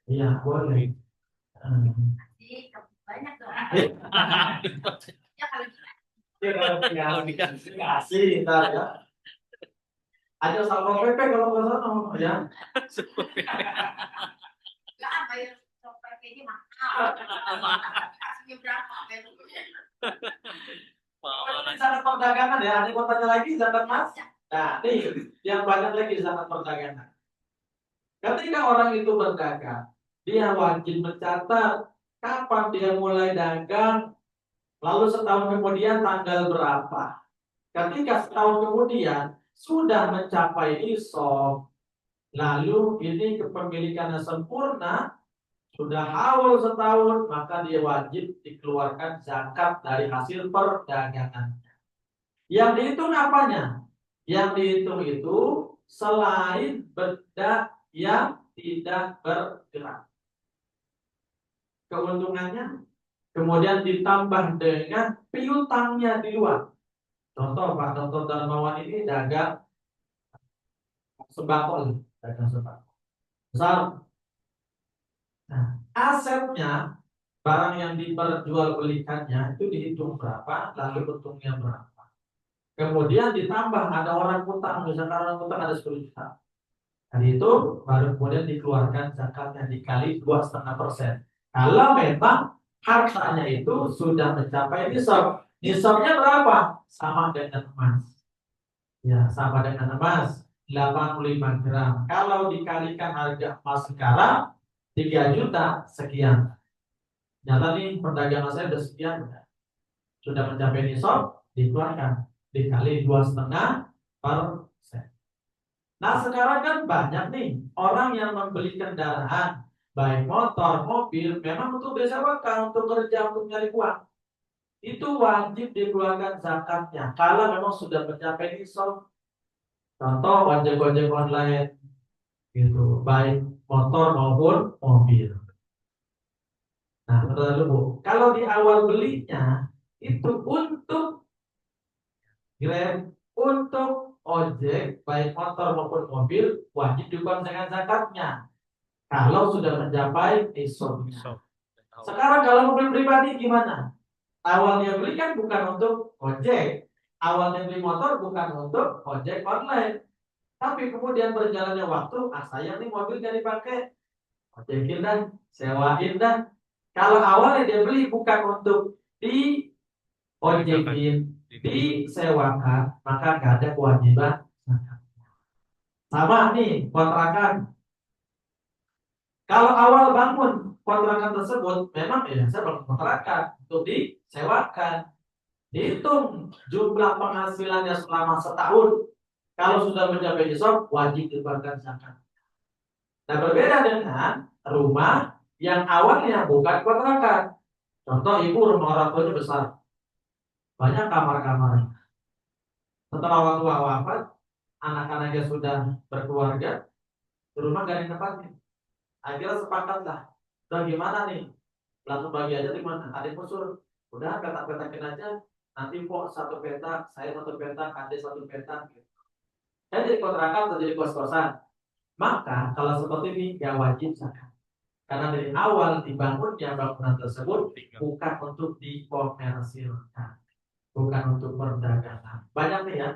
Speaker 1: Iya, boleh.
Speaker 3: Banyak dong. Ya
Speaker 1: kalau dikasih ntar ya. Ada salpok PP kalau nggak salah ya.
Speaker 3: Nggak apa ya, salpok PP ini mahal. Kasihnya berapa?
Speaker 1: ini zakat perdagangan ya. Ada yang mau tanya lagi zakat emas? Nah, nih yang banyak lagi zakat perdagangan. Ketika orang itu berdagang, dia wajib mencatat kapan dia mulai dagang, lalu setahun kemudian tanggal berapa. Ketika setahun kemudian sudah mencapai nisab, lalu ini kepemilikannya sempurna, sudah haul setahun, maka dia wajib dikeluarkan zakat dari hasil perdagangan. Yang dihitung apanya? Yang dihitung itu selain benda yang tidak bergerak. Keuntungannya kemudian ditambah dengan piutangnya di luar. Contoh Pak Dr. Darmawan ini dagang sembako, dagang sembako. Besar. Nah, asetnya barang yang diperjualbelikannya itu dihitung berapa, lalu untungnya berapa. Kemudian ditambah ada orang utang, misalkan orang utang ada 10 juta. Dari itu baru kemudian dikeluarkan zakatnya dikali 2,5%. Kalau memang hartanya itu sudah mencapai nisab. Nisabnya berapa? Sama dengan emas. Ya, sama dengan emas 85 gram. Kalau dikalikan harga emas sekarang 3 juta sekian. Nyata nih perdagangan saya sudah sekian, sudah mencapai nisab, dikeluarkan dikali 2,5%. Nah sekarang kan banyak nih orang yang membeli kendaraan, baik motor, mobil, memang untuk disewakan, untuk kerja, untuk nyari uang. Itu wajib dikeluarkan zakatnya kalau memang sudah mencapai nisab. Contoh ojek-ojek online gitu, baik motor maupun mobil. Nah, betul dulu Bu. Kalau di awal belinya itu untuk Grab, untuk ojek baik motor maupun mobil wajib dikeluarkan dengan zakatnya kalau sudah mencapai nisabnya. Sekarang kalau mobil pribadi gimana? Awalnya beli kan bukan untuk ojek, awalnya beli motor bukan untuk ojek online. Tapi kemudian berjalannya waktu, sayang nih mobil gak dipakai, ojekin dan sewain dan. Kalau awalnya dia beli bukan untuk di ojekin, disewakan, maka gak ada kewajiban. Sama nih kontrakan. Kalau awal bangun kontrakan tersebut, memang ya saya bangun kontrakan untuk disewakan. Dihitung jumlah penghasilannya selama setahun. Kalau sudah mencapai nisab, wajib dikeluarkan zakat. Nah, berbeda dengan rumah yang awalnya bukan kontrakan. Contoh ibu rumah orang tuanya besar, banyak kamar-kamar. Setelah orang tua wafat, anak-anaknya sudah berkeluarga, di rumah gak ada yang tempatin. Akhirnya sepakatlah, udah gimana nih? Langsung bagi aja di mana? Ada yang usul, udah petak-petakin aja. Nanti kok satu petak, saya satu petak, adik satu petak. Saya jadi kontrakan atau jadi kos-kosan. Maka kalau seperti ini gak wajib zakat. Karena dari awal dibangunnya bangunan tersebut bukan untuk dikomersilkan, bukan untuk perdagangan. Banyak nih ya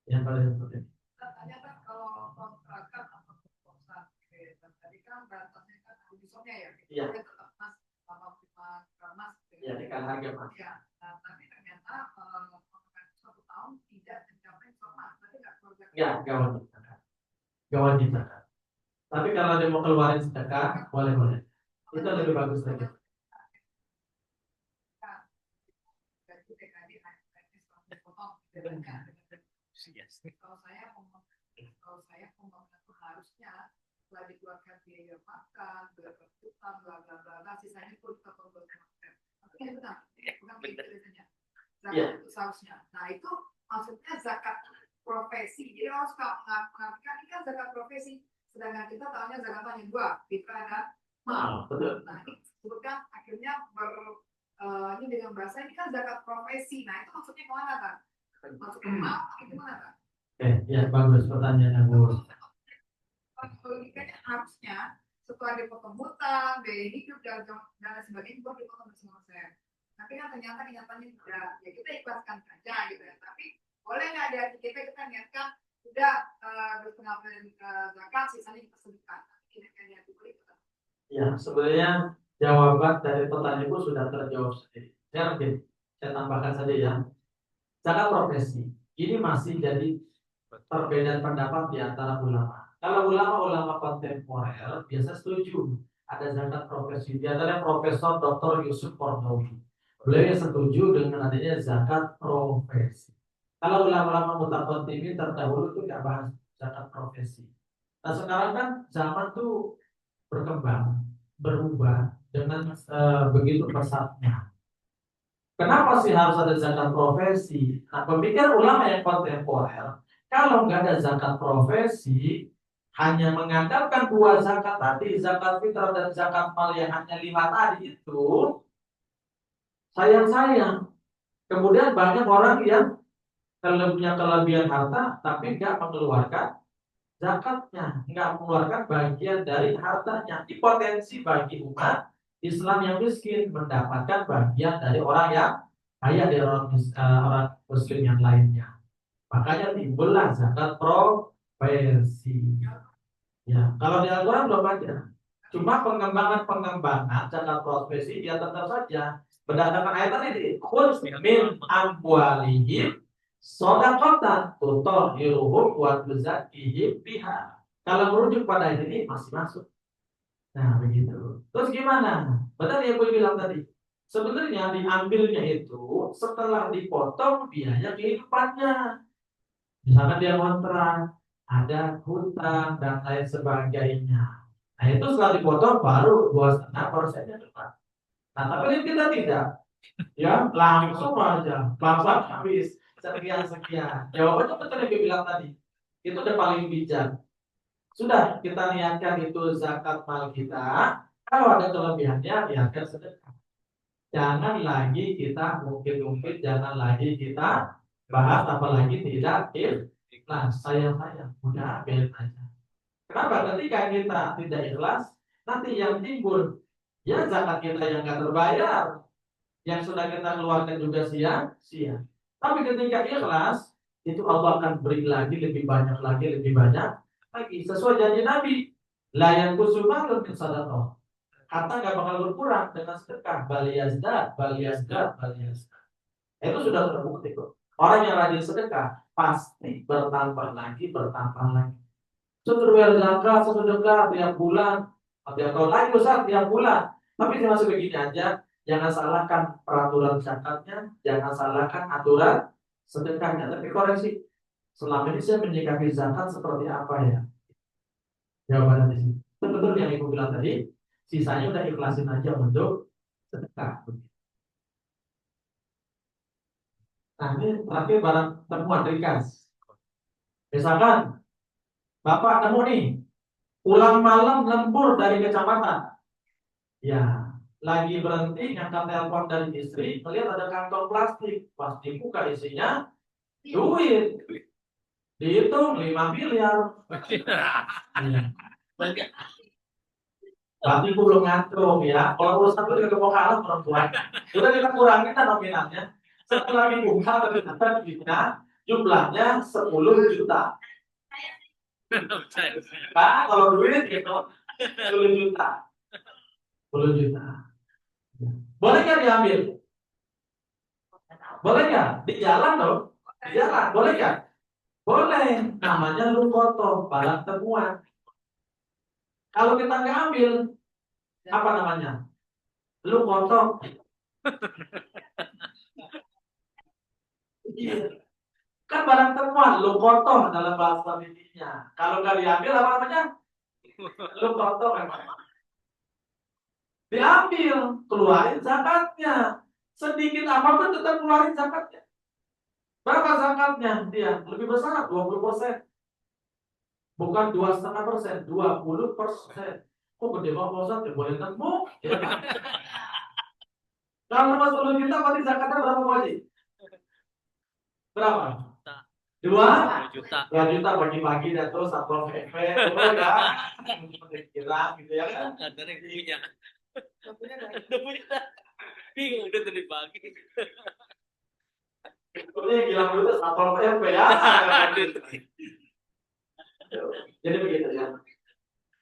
Speaker 1: yang pada seperti ini.
Speaker 4: Katanya kan kalau kontrakan atau kosan, tadi kan batasnya kan habisnya ya,
Speaker 1: Iya.
Speaker 4: Tetap mas sama mas.
Speaker 1: Ya dengan harga mas.
Speaker 4: Ya, nah, tapi ternyata kontrak 1 tahun tidak mencapai sama, tapi nggak keluarga.
Speaker 1: Ya, gak wajib zakat. Gak wajib zakat. Tapi kalau dia mau keluarin sedekah, boleh. Itu lebih bagus lagi. Kalau saya pembangunan itu harusnya setelah dikeluarkan biaya makan, berhutang, bla bla bla, sisanya pun tetap berkeluarkan. Tapi ini benar, bukan biasanya. Zakat itu seharusnya. Nah itu maksudnya zakat profesi. Jadi harus mengartikan ini kan zakat profesi. Sedangkan kita tahunya zakat hanya 2, fitrah dan mal. Nah ini sebutkan akhirnya ini dengan bahasa ini kan zakat profesi. Nah itu maksudnya kemana kan? Maksudnya mal atau gimana kan? Ya bagus pertanyaan Bu. Logikanya harusnya setelah dipotong hutang, biaya hidup dan sebagainya baru dipotong bersama saya. Tapi kan ternyata kenyataannya tidak. Ya kita ikhlaskan saja gitu ya. Tapi boleh nggak di hati kita niatkan sudah berpengaruh zakat, sisanya kita sedekahkan. Kira-kira diberi kita. Ya sebenarnya jawaban dari pertanyaan Ibu sudah terjawab sendiri. Saya tambahkan saja ya. zakat profesi. Ini masih jadi perbedaan pendapat di antara ulama. Kalau ulama-ulama kontemporer biasa setuju ada zakat profesi. Di antara Profesor Dr. Yusuf Qaradawi. Beliau yang setuju dengan adanya zakat profesi. Kalau ulama-ulama mutaqaddimin terdahulu itu nggak bahas zakat profesi. Nah sekarang kan zaman tuh berkembang, berubah dengan begitu pesatnya. Kenapa sih harus ada zakat profesi? Nah, pemikiran ulama yang kontemporer, kalau nggak ada zakat profesi, hanya mengandalkan dua zakat tadi, zakat fitrah dan zakat mal yang hanya 5 tadi itu, sayang-sayang. Kemudian banyak orang yang punya kelebihan harta, tapi nggak mengeluarkan zakatnya, nggak mengeluarkan bagian dari hartanya. Di potensi bagi umat Islam yang miskin mendapatkan bagian dari orang yang kaya dari orang muslim yang lainnya. Makanya timbullah zakat profesi. Ya, kalau di Al-Quran belum ada. Cuma pengembangan zakat profesi ya tetap saja berdasarkan ayat tadi, khudz min amwalihim shadaqatan tutahhiruhum wa tuzakkihim biha. Kalau merujuk pada ayat ini masih masuk. Nah, begitu. Terus gimana? Benar yang gue bilang tadi. Sebenarnya diambilnya itu setelah dipotong biaya kehidupannya. Misalkan dia kontrak, ada hutang dan lain sebagainya. Nah itu setelah dipotong baru 2,5% depan. Nah tapi kita tidak, ya langsung aja, langsung habis sekian. Jawabannya betul yang dia bilang tadi. Itu udah paling bijak. Sudah kita niatkan itu zakat mal kita. Kalau ada kelebihannya, niatkan sedekah. Jangan lagi kita mungkin jangan lagi kita bahas apalagi tidak ikhlas. Sayang udah ambil aja. Kenapa? Ketika kita tidak ikhlas, nanti yang timbul ya zakat kita yang nggak terbayar, yang sudah kita keluarkan juga sia-sia. Tapi ketika ikhlas, itu Allah akan beri lagi lebih banyak lagi sesuai janji Nabi. La yanqusu malun min sadaqah. Harta nggak bakal berkurang dengan sedekah. Bal yazdad. Itu sudah terbukti kok. Orang yang rajin sedekah pasti bertambah lagi. Setelah zakat, sedekah tiap bulan, tiap tahun lagi besar tiap bulan. Tapi dia masih begini aja. Jangan salahkan peraturan zakatnya, jangan salahkan aturan sedekahnya. Tapi koreksi, selama ini saya menyikapi zakat seperti apa ya? Jawabannya di sini. Betul yang ibu bilang tadi. Sisanya udah ikhlasin aja untuk sedekah. Nah ini terakhir barang temuan ringkas. Misalkan Bapak nemu nih pulang malam lembur dari kecamatan. Ya, lagi berhenti ngangkat telepon dari istri, melihat ada kantong plastik. Pas dibuka isinya duit. Dihitung 5 miliar. Ya. Berarti aku belum ngantuk ya. Kalau urusan itu juga mau kalah perempuan. Sudah kita kurangin nominalnya. Setelah dibuka ternyata duitnya jumlahnya 10 juta. Pak, kalau duit gitu 10 juta. 10 juta. Boleh nggak diambil? Boleh nggak? Di jalan dong. Di jalan. Boleh nggak? Boleh. Namanya lu kotor, barang temuan. Kalau kita nggak ambil, apa namanya? Lu kotor. Iya. Kan barang temuan, lu kotor dalam bahasa intinya. Kalau nggak diambil, apa namanya? Lu kotor memang. Diambil, keluarin zakatnya. Sedikit apapun tetap keluarin zakatnya. Berapa zakatnya? Dia lebih besar, 20%. Bukan 2,5%, 20%. Kok gede banget Pak Ustadz? Ya boleh nemu. Ya. Kalau 10 juta, berarti zakatnya berapa Pak Haji? Berapa? 2
Speaker 2: juta.
Speaker 1: 2 juta bagi-bagi dan terus satpol PP terus ya kira gitu ya kan?
Speaker 2: Ada yang punya. Udah punya. Bingung udah tadi pagi.
Speaker 1: Ini bilang dulu satpol PP ya. Jadi begitu ya.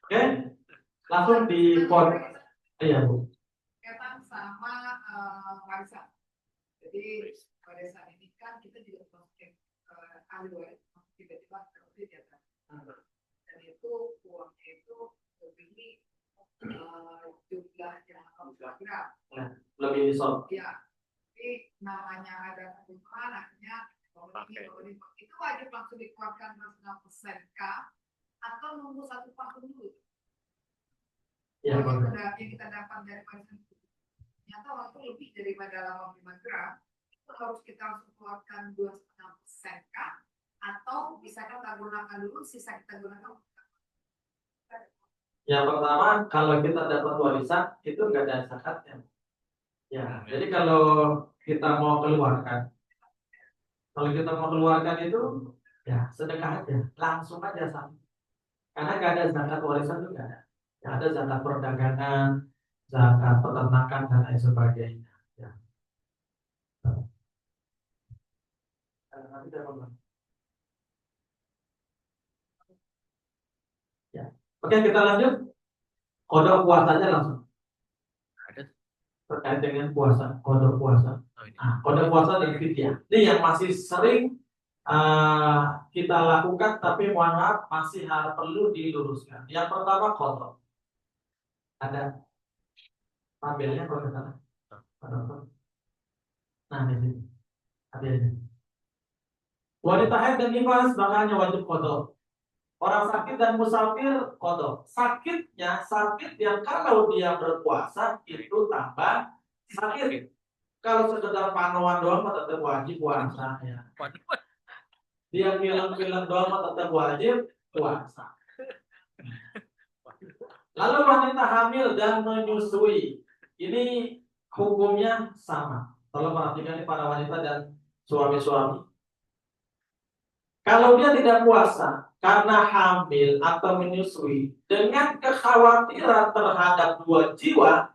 Speaker 1: Oke, langsung di port. Iya Bu.
Speaker 4: Kaitan sama warisan. Jadi pada saat ini kan kita kita juga masukin alur tiba-tiba terbit ya kan. Dan itu uangnya itu lebih jumlah yang harus bergerak.
Speaker 1: Lebih disol.
Speaker 4: Ya, tapi namanya ada kebutuhan akhirnya itu wajib langsung dikeluarkan 100% kah atau nunggu 1 tahun dulu?
Speaker 1: Ya,
Speaker 4: Kalau
Speaker 1: benar.
Speaker 4: yang kita dapat dari pasien ternyata waktu lebih daripada 85 gram itu harus kita langsung keluarkan 2,5% kah atau bisa kita gunakan dulu sisa kita gunakan.
Speaker 1: Yang pertama, kalau kita dapat warisan itu nggak ada zakatnya. Ya, jadi kalau kita mau keluarkan itu ya sedekah aja, langsung aja sama. Karena nggak ada zakat warisan itu nggak ada. Yang ada zakat perdagangan, zakat peternakan dan lain sebagainya. Ya. Ya. Oke, kita lanjut. Kodok puasanya langsung. Terkait dengan puasa, kodok puasa. Nah, kodok puasa dan fidyah. Ini yang masih sering kita lakukan, tapi mohon maaf masih perlu diluruskan. Yang pertama kodok. Ada tabelnya kalau ke sana. Nah, di sini. Tabelnya. Wanita haid dan nifas makanya wajib kodok. Orang sakit dan musafir kodok. Sakitnya sakit yang kalau dia berpuasa itu tambah sakit. Kalau sekedar pantauan doang mah tetap wajib puasa ya. Dia bilang doang mah tetap wajib puasa. Lalu wanita hamil dan menyusui, ini hukumnya sama. Tolong perhatikan ini para wanita dan suami-suami. Kalau dia tidak puasa karena hamil atau menyusui dengan kekhawatiran terhadap 2 jiwa,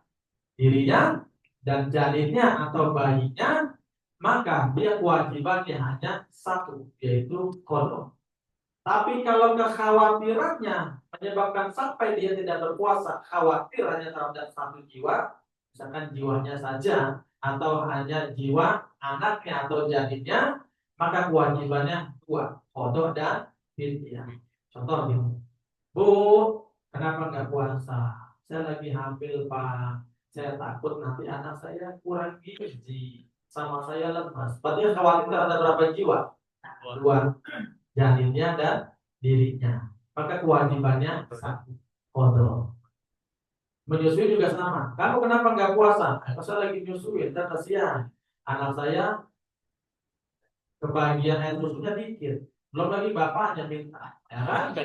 Speaker 1: dirinya dan janinnya atau bayinya, maka dia kewajibannya hanya 1, yaitu qada. Tapi kalau kekhawatirannya menyebabkan sampai dia tidak berpuasa, khawatir hanya terhadap 1 jiwa, misalkan jiwanya saja atau hanya jiwa anaknya atau janinnya, maka kewajibannya 2, qada dan fidyah. Contoh gini, Bu, kenapa nggak puasa? Saya lagi hamil, Pak. Saya takut nanti anak saya kurang gizi, sama saya lemas. Berarti khawatir terhadap berapa jiwa? 2, janinnya dan dirinya. Maka kewajibannya 1, qada. Menyusui juga sama. Kamu kenapa nggak puasa? Saya lagi nyusui, ntar kasihan. Anak saya kebagian air susunya dikit. Belum lagi bapaknya minta. Ya kan?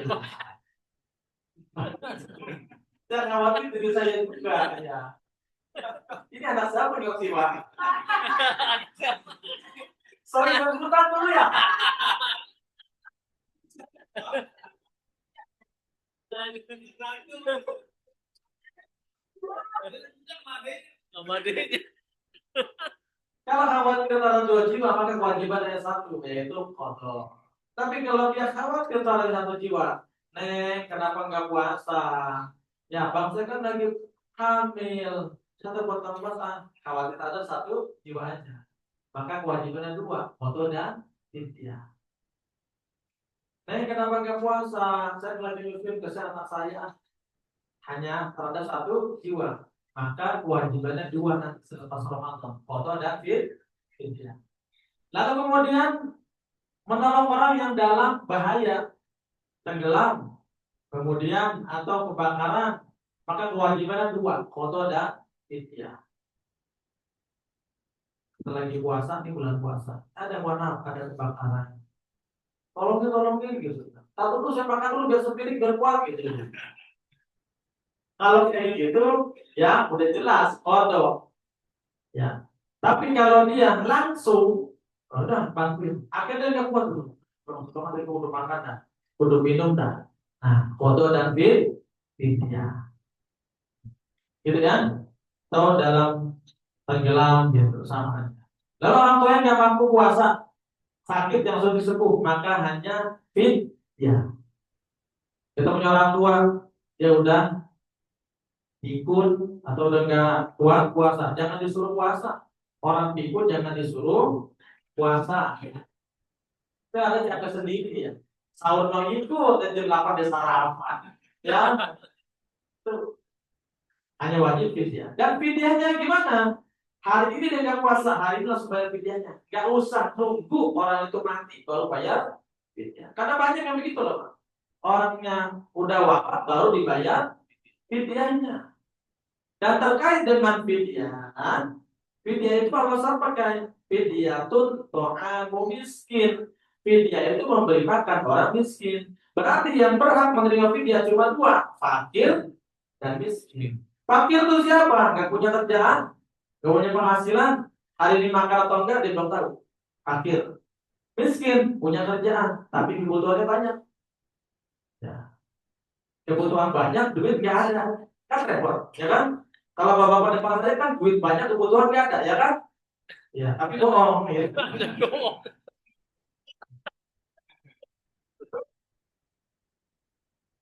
Speaker 1: Saya khawatir diri saya juga. Ya. Ini anak siapa nih sih, Pak? Sorry, sebentar dulu ya. Kalau khawatir terhadap 2 jiwa, maka kewajiban hanya 1, yaitu qada. Tapi kalau dia khawatir terhadap 1 jiwa, Neng, kenapa nggak puasa? Ya, bang saya kan lagi hamil. Saya buat kamu puasa. Khawatir ada 1 jiwa aja. Maka kewajibannya 2, qada dan fidyah. Neng, kenapa nggak puasa? Saya lagi nyusuin ke anak saya. Hanya terhadap 1 jiwa. Maka kewajibannya 2 nanti selepas Ramadan, qada dan fidyah. Lalu kemudian menolong orang yang dalam bahaya, tenggelam, kemudian atau kebakaran, maka kewajibannya 2, qada dan fidyah. Lagi puasa, ini bulan puasa, ada warna, ada kebakaran, tolongin gitu. Satu tuh saya makan dulu biar sepiring biar kuat gitu. Kalau kayak gitu, ya udah jelas qada. Ya. Tapi kalau dia langsung, udah bantuin. Akhirnya dia kuat dulu. Pertama tadi udah makan dah, udah minum dah. Nah, qada dan fidyah. Gitu kan? Atau dalam tenggelam gitu sama aja. Lalu orang tua yang nggak mampu puasa, sakit yang sudah disepuh, maka hanya fidyah. Kita punya orang tua, dia udah pikun atau udah nggak kuat puasa, jangan disuruh puasa. Orang pikun jangan disuruh puasa. Itu ada jaga sendiri ya. Sahur mau ikut dan jam 8 dia sarapan. Ya, itu hanya wajib fidyah. Dan fidyahnya gimana? Hari ini dia nggak puasa, hari ini langsung bayar fidyahnya. Nggak usah nunggu orang itu mati baru bayar fidyah. Karena banyak yang begitu loh, Pak. Orangnya udah wafat baru dibayar fidyahnya. Dan terkait dengan fidyah, fidyah itu harus pakai fidyatun ta'amu miskin. Fidyah itu memberi makan orang miskin. Berarti yang berhak menerima fidyah cuma dua, fakir dan miskin. Fakir itu siapa? Gak punya kerjaan, gak punya penghasilan, hari ini makan atau enggak dia belum tahu. Fakir. Miskin punya kerjaan, tapi kebutuhannya banyak. Ya. Kebutuhan banyak, duit nggak ada, kan repot, ya kan? Kalau bapak-bapak depan saya kan duit banyak, kebutuhan nggak ada, ya kan? Ya, tapi bohong, ya.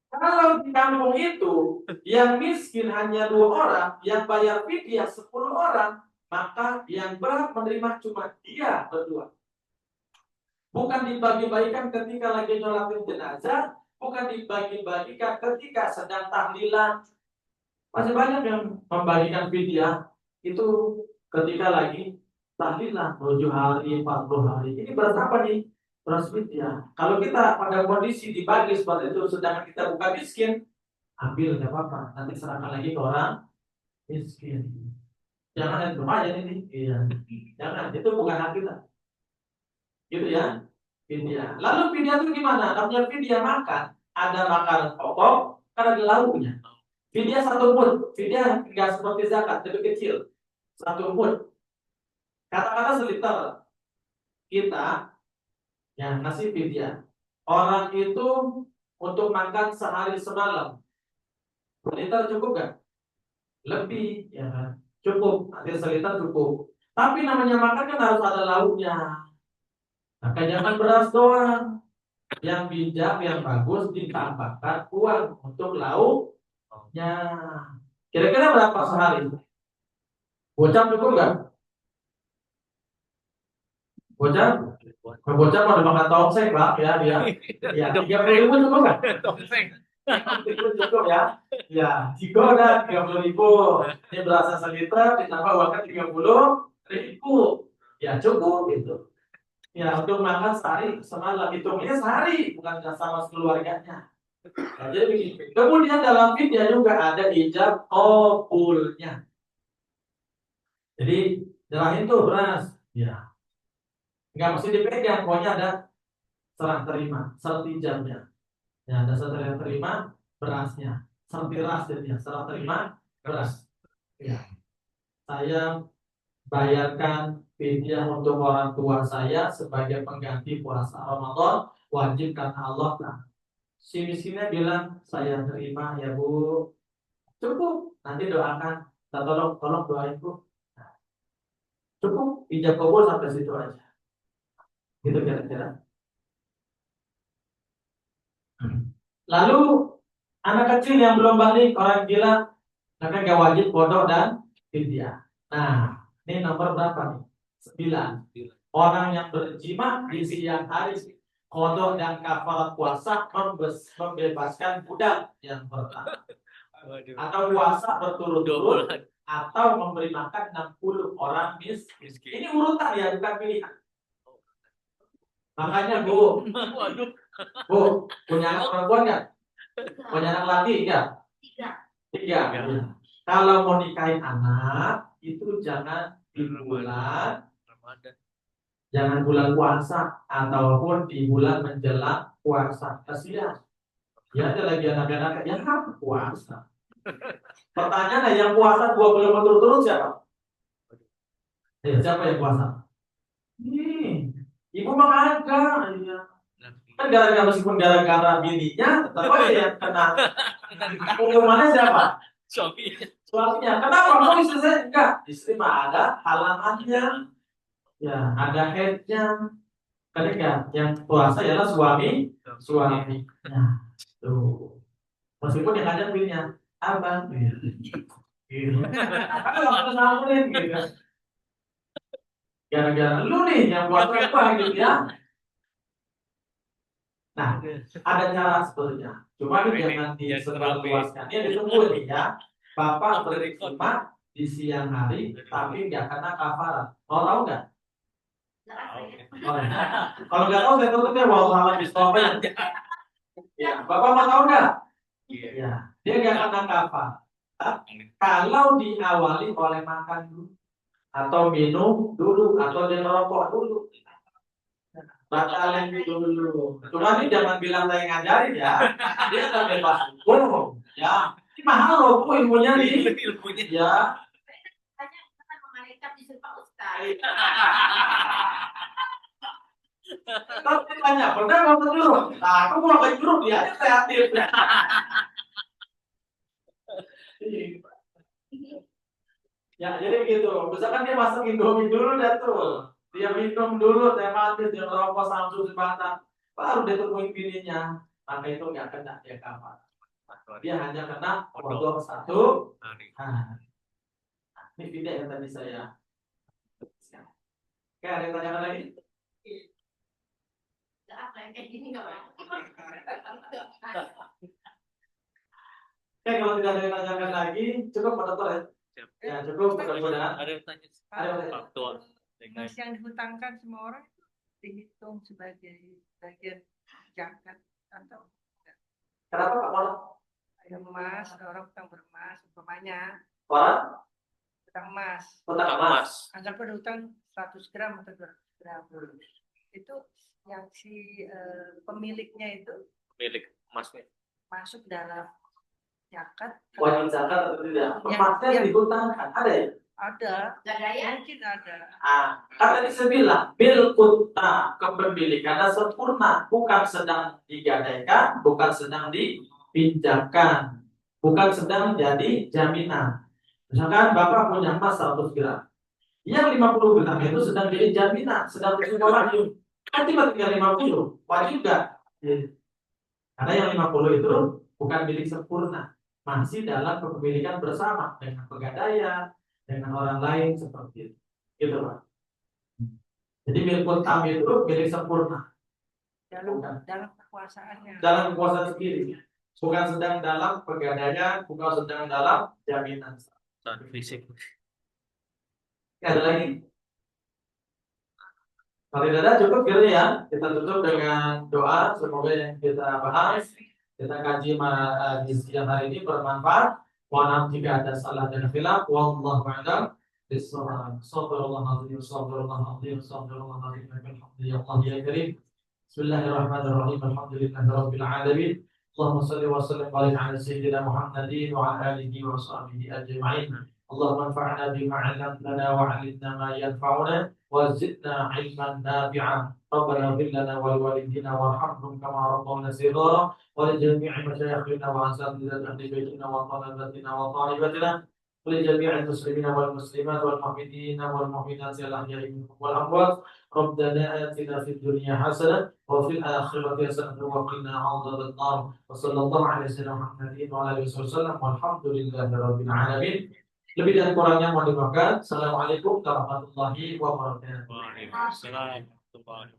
Speaker 1: Kalau di kampung itu yang miskin hanya 2 orang, yang bayar fidyah 10 orang, maka yang berhak menerima cuma dia berdua. Bukan dibagi-bagikan ketika lagi nyolatin jenazah, bukan dibagi-bagikan ketika sedang tahlilan. Masih banyak yang membagikan fidyah itu ketika lagi tahlilan 7 hari, 40 hari. Ini berat apa nih? Berat fidyah. Kalau kita pada kondisi dibagi seperti itu, sedangkan kita bukan miskin, ambil nggak apa-apa. Nanti serahkan lagi ke orang miskin. Jangan yang lumayan ini. Iya. Jangan. Itu bukan hak kita. Gitu ya. Fidyah. Lalu fidyah itu gimana? Namanya fidyah makan. Ada makanan pokok, kan ada lauknya. Fidyah 1 mud. Fidyah nggak seperti zakat, lebih kecil. 1 mud. Kata-kata seliter. Kita yang ngasih fidyah. Orang itu untuk makan sehari semalam. Seliter cukup nggak? Lebih, ya kan? Cukup. Nanti seliter cukup. Tapi namanya makan kan harus ada lauknya. Maka jangan beras doang. Yang bijak, yang bagus ditambahkan uang untuk lauknya. Kira-kira berapa sehari? Bocah cukup nggak? Bocah? Bocah mau makan tongseng, Pak, ya dia. Ya, 30.000 cukup nggak?
Speaker 2: Tongseng.
Speaker 1: 30.000 cukup ya? Ya, jika udah 30.000. Ini berasa seliter ditambah uangnya 30.000. Ya cukup gitu. Ya untuk makan sehari semalam, hitungnya sehari, bukan sama keluarganya. Nah, jadi begini. Kemudian dalam fidyah juga ada ijab qabulnya. Jadi nyerahin tuh beras, ya nggak mesti dipegang, pokoknya ada serah terima, sertijabnya. Ya ada serah terima berasnya, sertiras jadinya, serah terima beras. Ya, saya bayarkan fidyah untuk orang tua saya sebagai pengganti puasa Ramadan wajib karena Allah. Nah, si miskinnya bilang saya terima ya Bu, cukup, nanti doakan, tolong doain Bu. Nah, cukup, ijab kabul sampai situ aja, gitu kira-kira. Lalu anak kecil yang belum balik, orang gila, maka nggak wajib kodok dan fidyah. Nah, ini nomor berapa nih? 9. Orang yang berjima di siang hari, kodok dan kafarat puasa membebaskan budak yang pertama. Atau puasa berturut-turut, atau memberi makan 60 orang miskin. Ini urutan ya, bukan pilihan. Makanya Bu, punya anak perempuan nggak? Punya anak laki nggak? 3. Kalau mau nikahin anak, itu jangan di bulan Ramadan. Jangan bulan puasa ataupun di bulan menjelang puasa. Kasihan. Ya ada lagi anak-anak yang puasa. Pertanyaannya yang puasa 2 bulan berturut-turut siapa? Siapa yang puasa? Ibu mah agak. Kan gara-gara meskipun gara-gara bininya, tetap aja yang kena. Hukumannya siapa? Suaminya. Kenapa? Kok istri saya enggak? Istri mah ada halangannya. Ya, ada headnya. Ketika yang puasa ialah suami. Nah, tuh. Meskipun yang ada pilihnya abang. Gitu. Tapi nggak pernah ngomongin gitu. Gara-gara lu nih yang buat apa gitu ya. Nah, ada cara sebetulnya. Cuma ini jangan disebarluaskan. Ini ditunggu nih ya. Bapak berkhidmat di siang hari, tapi nggak kena kafarat. Mau tahu nggak? Oh, ya. Kalau nggak tahu saya tutupnya wallahu a'lam. Ya, Bapak mau tahu nggak? Ya, dia nggak kena kafarat. Kalau diawali oleh makan dulu, atau minum dulu, atau dia merokok dulu. Batalin dulu. Cuma ini jangan bilang saya ngajarin ya. Dia akan bebas hukum. Ya, ini mahal loh bu ilmunya nih. Ya.
Speaker 3: Hanya kita memalaikat disuruh Pak Ustaz.
Speaker 1: Tapi tanya, pernah nggak nyuruh? Nah, aku mau ke nyuruh dia aja kreatif. Ya, jadi gitu. Misalkan dia masak Indomie dulu dah tuh. Dia minum dulu teh manis, dia ngerokok samsu sebatang. Baru dia temuin bininya. Maka itu nggak kena dia kafar. Dia hanya kena kodok satu. Nah, ini video yang tadi saya. Oke, ada yang tanyakan lagi?
Speaker 3: Nggak apa yang kayak gini nggak apa.
Speaker 1: Oke, kalau tidak ada yang tanyakan lagi, cukup Pak Dokter ya? Ya, cukup. Mudah-mudahan.
Speaker 2: Ada yang tanya faktor dengan
Speaker 5: Emas yang dihutangkan semua orang itu dihitung sebagai bagian zakat atau
Speaker 1: Kenapa Pak Mono?
Speaker 5: ada emas, orang hutang beremas, umpamanya
Speaker 1: Orang?
Speaker 5: hutang emas,
Speaker 1: Kotak emas.
Speaker 5: anggap ada hutang 100 gram atau 200 gram, itu yang si pemiliknya itu
Speaker 2: milik emasnya.
Speaker 5: masuk dalam zakat.
Speaker 1: Wajib zakat atau tidak? Emasnya
Speaker 5: yang
Speaker 1: dihutangkan, ada ya?
Speaker 5: ada,
Speaker 3: Nggak ada ya?
Speaker 5: mungkin ada.
Speaker 1: Kan tadi saya bilang, milkutna kepemilikannya sempurna, bukan sedang digadaikan, bukan sedang dipinjamkan, bukan sedang jadi jaminan. Misalkan Bapak punya emas 100 gram, yang 50 gram itu sedang jadi jaminan, sedang bersumber wajib. Kan cuma tinggal 50, wajib nggak? Karena yang 50 itu bukan milik sempurna, masih dalam kepemilikan bersama dengan pegadaian, dengan orang lain seperti itu, gitu Pak. Jadi milik utama itu milik sempurna,
Speaker 5: dalam kekuasaannya.
Speaker 1: dalam kekuasaan sendiri, bukan sedang dalam pegadaian, bukan sedang dalam jaminan.
Speaker 2: Saat fisik.
Speaker 1: Ada lagi? Kalau tidak ada cukup gitu ya. Kita tutup dengan doa. Semoga yang kita bahas, kita kaji di siang hari ini bermanfaat. Mohon maaf jika ada salah dan khilaf. Wallahu a'lam bishawab. Shallallahul alaihi wasallam. Ya karim. Bismillahirrahmanirrahim. Alhamdulillahirabbil alamin. Allahumma shalli wa sallim ala sayyidina Muhammadin wa ala alihi wa sahbihi ajma'in. اللهم انفعنا بما علمتنا وعلمنا ما ينفعنا وزدنا علما نافعا ربنا اغفر لنا ولوالدينا وارحمهم كما ربونا صغارا ولجميع مشايخنا واساتذه اهل بيتنا وطلبتنا وطالبتنا ولجميع المسلمين والمسلمات والمؤمنين والمؤمنات الاحياء منهم والاموات ربنا اتنا في الدنيا حسنه وفي الاخره حسنه وقنا عذاب النار وصلى الله على سيدنا محمد وعلى اله وسلم والحمد لله رب العالمين. Lebih dan kurangnya mohon dimaafkan. Assalamualaikum warahmatullahi wabarakatuh.
Speaker 2: Waalaikumsalam.